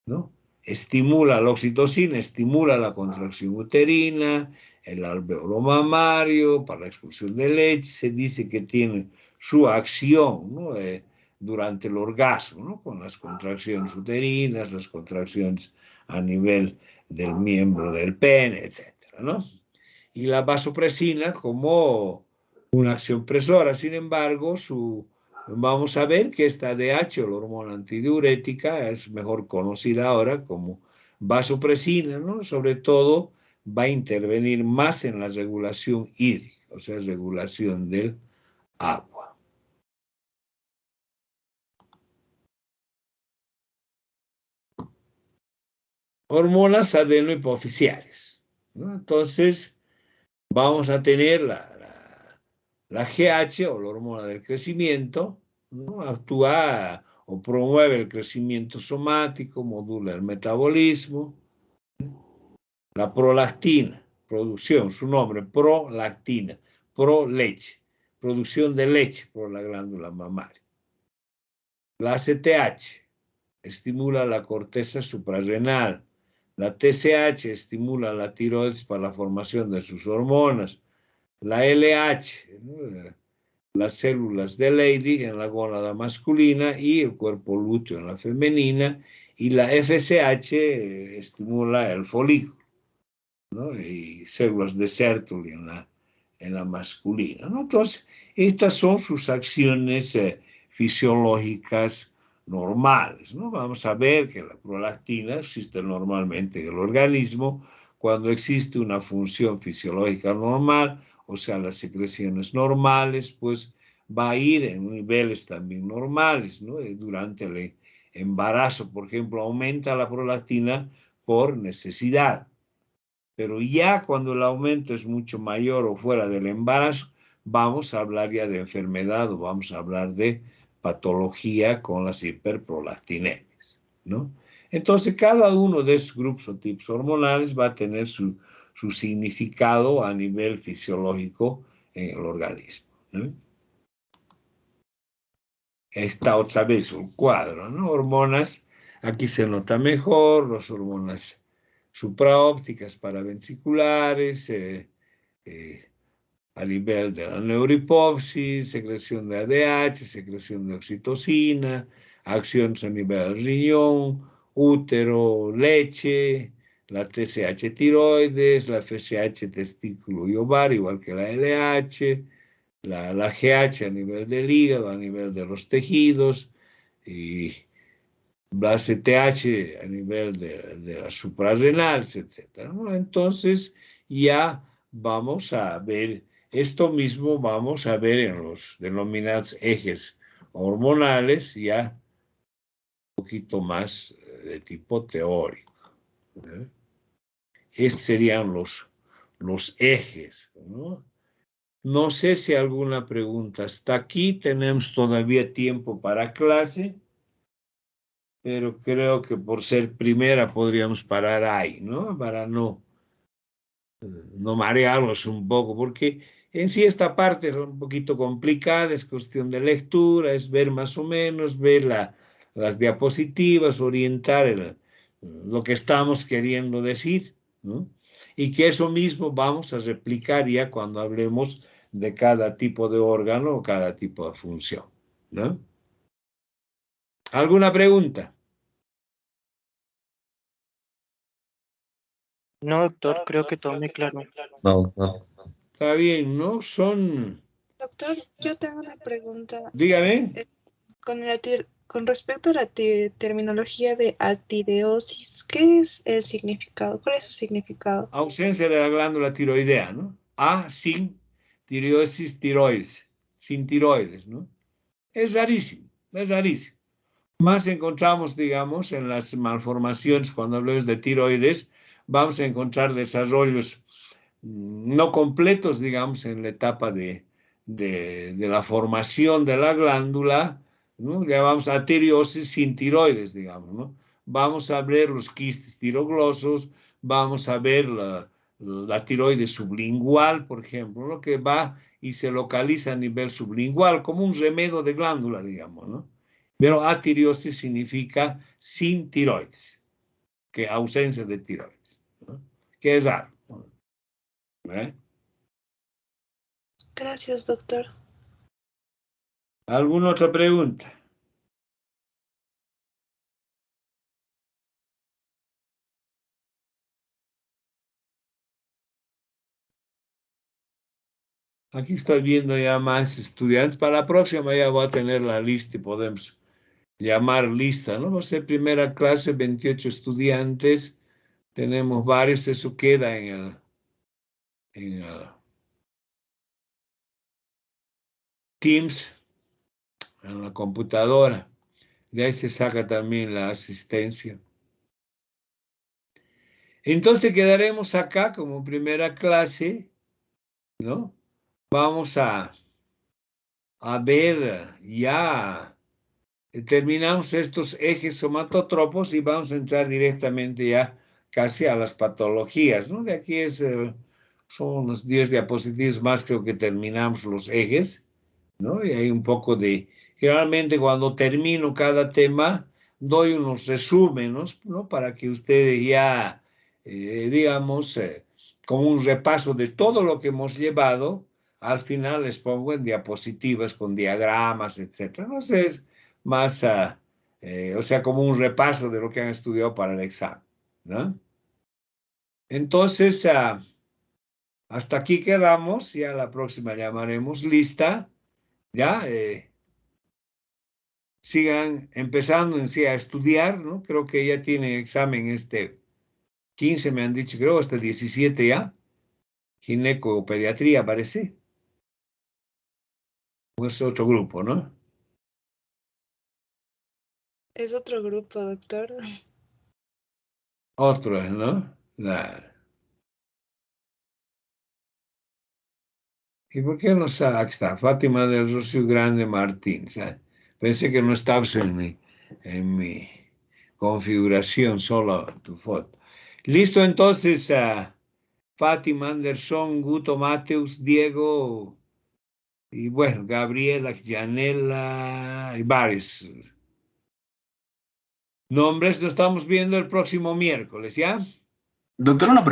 ¿no? Estimula la oxitocina, estimula la contracción uterina, el alvéolo mamario, para la expulsión de leche. Se dice que tiene su acción, ¿no? Durante el orgasmo, ¿no? Con las contracciones uterinas, las contracciones a nivel del miembro del pene, etcétera, ¿no? Y la vasopresina como una acción presora. Sin embargo, vamos a ver que esta DH, o la hormona antidiurética, es mejor conocida ahora como vasopresina, ¿no? Sobre todo va a intervenir más en la regulación hídrica, o sea, regulación del agua. Hormonas adenohipofisiales, ¿no? Entonces, vamos a tener la GH, o la hormona del crecimiento, ¿no? Actúa o promueve el crecimiento somático, modula el metabolismo. La prolactina, producción, su nombre, prolactina, leche, producción de leche por la glándula mamaria. La ACTH estimula la corteza suprarrenal. La TSH estimula la tiroides para la formación de sus hormonas. La LH, ¿no? Las células de Leydig en la gónada masculina y el cuerpo lúteo en la femenina, y la FSH estimula el folículo, ¿no? Y células de Sertoli en la masculina, ¿no? Entonces, estas son sus acciones fisiológicas normales, ¿no? Vamos a ver que la prolactina existe normalmente en el organismo cuando existe una función fisiológica normal, o sea, las secreciones normales, pues va a ir en niveles también normales, ¿no? Durante el embarazo, por ejemplo, aumenta la prolactina por necesidad. Pero ya cuando el aumento es mucho mayor o fuera del embarazo, vamos a hablar ya de enfermedad o vamos a hablar de patología con las hiperprolactinemias, ¿no? Entonces, cada uno de esos grupos o tipos hormonales va a tener su significado a nivel fisiológico en el organismo, ¿no? Está otra vez un cuadro, ¿no? Hormonas, aquí se nota mejor, las hormonas supraópticas, paraventriculares, a nivel de la neurohipófisis, secreción de ADH, secreción de oxitocina, acciones a nivel del riñón, útero, leche, la TSH tiroides, la FSH testículo y ovario, igual que la LH, la GH a nivel del hígado, a nivel de los tejidos, y la CTH a nivel de las suprarrenales, etc., ¿no? Entonces ya vamos a ver esto mismo, vamos a ver en los denominados ejes hormonales, ya un poquito más de tipo teórico, ¿eh? Estos serían los ejes, ¿no? No sé si alguna pregunta está aquí, tenemos todavía tiempo para clase, pero creo que por ser primera podríamos parar ahí, ¿no? Para no marearlos un poco, porque en sí esta parte es un poquito complicada, es cuestión de lectura, es ver más o menos, ver las diapositivas, orientar lo que estamos queriendo decir, ¿no? Y que eso mismo vamos a replicar ya cuando hablemos de cada tipo de órgano o cada tipo de función, ¿no? ¿Alguna pregunta? No, doctor, creo que todo muy claro. No, no. Está bien, ¿no? Son... Doctor, yo tengo una pregunta. Dígame. Con respecto a la terminología de atideosis, ¿qué es el significado? ¿Cuál es su significado? Ausencia de la glándula tiroidea, ¿no? Sin tiroides, sin tiroides, ¿no? Es rarísimo, es rarísimo. Más encontramos, digamos, en las malformaciones, cuando hablamos de tiroides, vamos a encontrar desarrollos no completos, digamos, en la etapa de la formación de la glándula, ¿no? Llamamos a tireoides sin tiroides, digamos, ¿no? Vamos a ver los quistes tiroglosos, vamos a ver la tiroides sublingual, por ejemplo, lo que va y se localiza a nivel sublingual, como un remedio de glándula, digamos, ¿no? Pero atiriosis significa sin tiroides, que ausencia de tiroides, ¿no? Que es raro, ¿eh? Gracias, doctor. ¿Alguna otra pregunta? Aquí estoy viendo ya más estudiantes. Para la próxima ya voy a tener la lista y podemos llamar lista, ¿no? Va a ser primera clase, 28 estudiantes. Tenemos varios, eso queda en el Teams, en la computadora. De ahí se saca también la asistencia. Entonces quedaremos acá como primera clase, ¿no? Vamos a ver ya. Terminamos estos ejes somatotropos y vamos a entrar directamente ya casi a las patologías, ¿no? De aquí son unos 10 diapositivas más, creo que terminamos los ejes, ¿no? Y hay un poco de... Generalmente cuando termino cada tema, doy unos resúmenes, ¿no? Para que ustedes ya, digamos, como un repaso de todo lo que hemos llevado, al final les pongo en diapositivas con diagramas, etcétera. No sé, es más, o sea, como un repaso de lo que han estudiado para el examen, ¿no? Entonces, hasta aquí quedamos, ya la próxima llamaremos lista, ¿ya? Sigan empezando en sí a estudiar, ¿no? Creo que ya tienen examen 15, me han dicho, creo, hasta 17 ya. Ginecopediatría, parece. O es otro grupo, ¿no? Es otro grupo, doctor. Otro, ¿no? Claro. ¿Y por qué no está? Aquí está, Fátima del Rocío Grande Martín. ¿Sabe? Pensé que no estabas en mi configuración, solo tu foto. Listo, entonces, Fátima, Anderson, Guto, Mateus, Diego, y bueno, Gabriela, Janela, y varios nombres. Nos estamos viendo el próximo miércoles, ¿ya? Doctor, una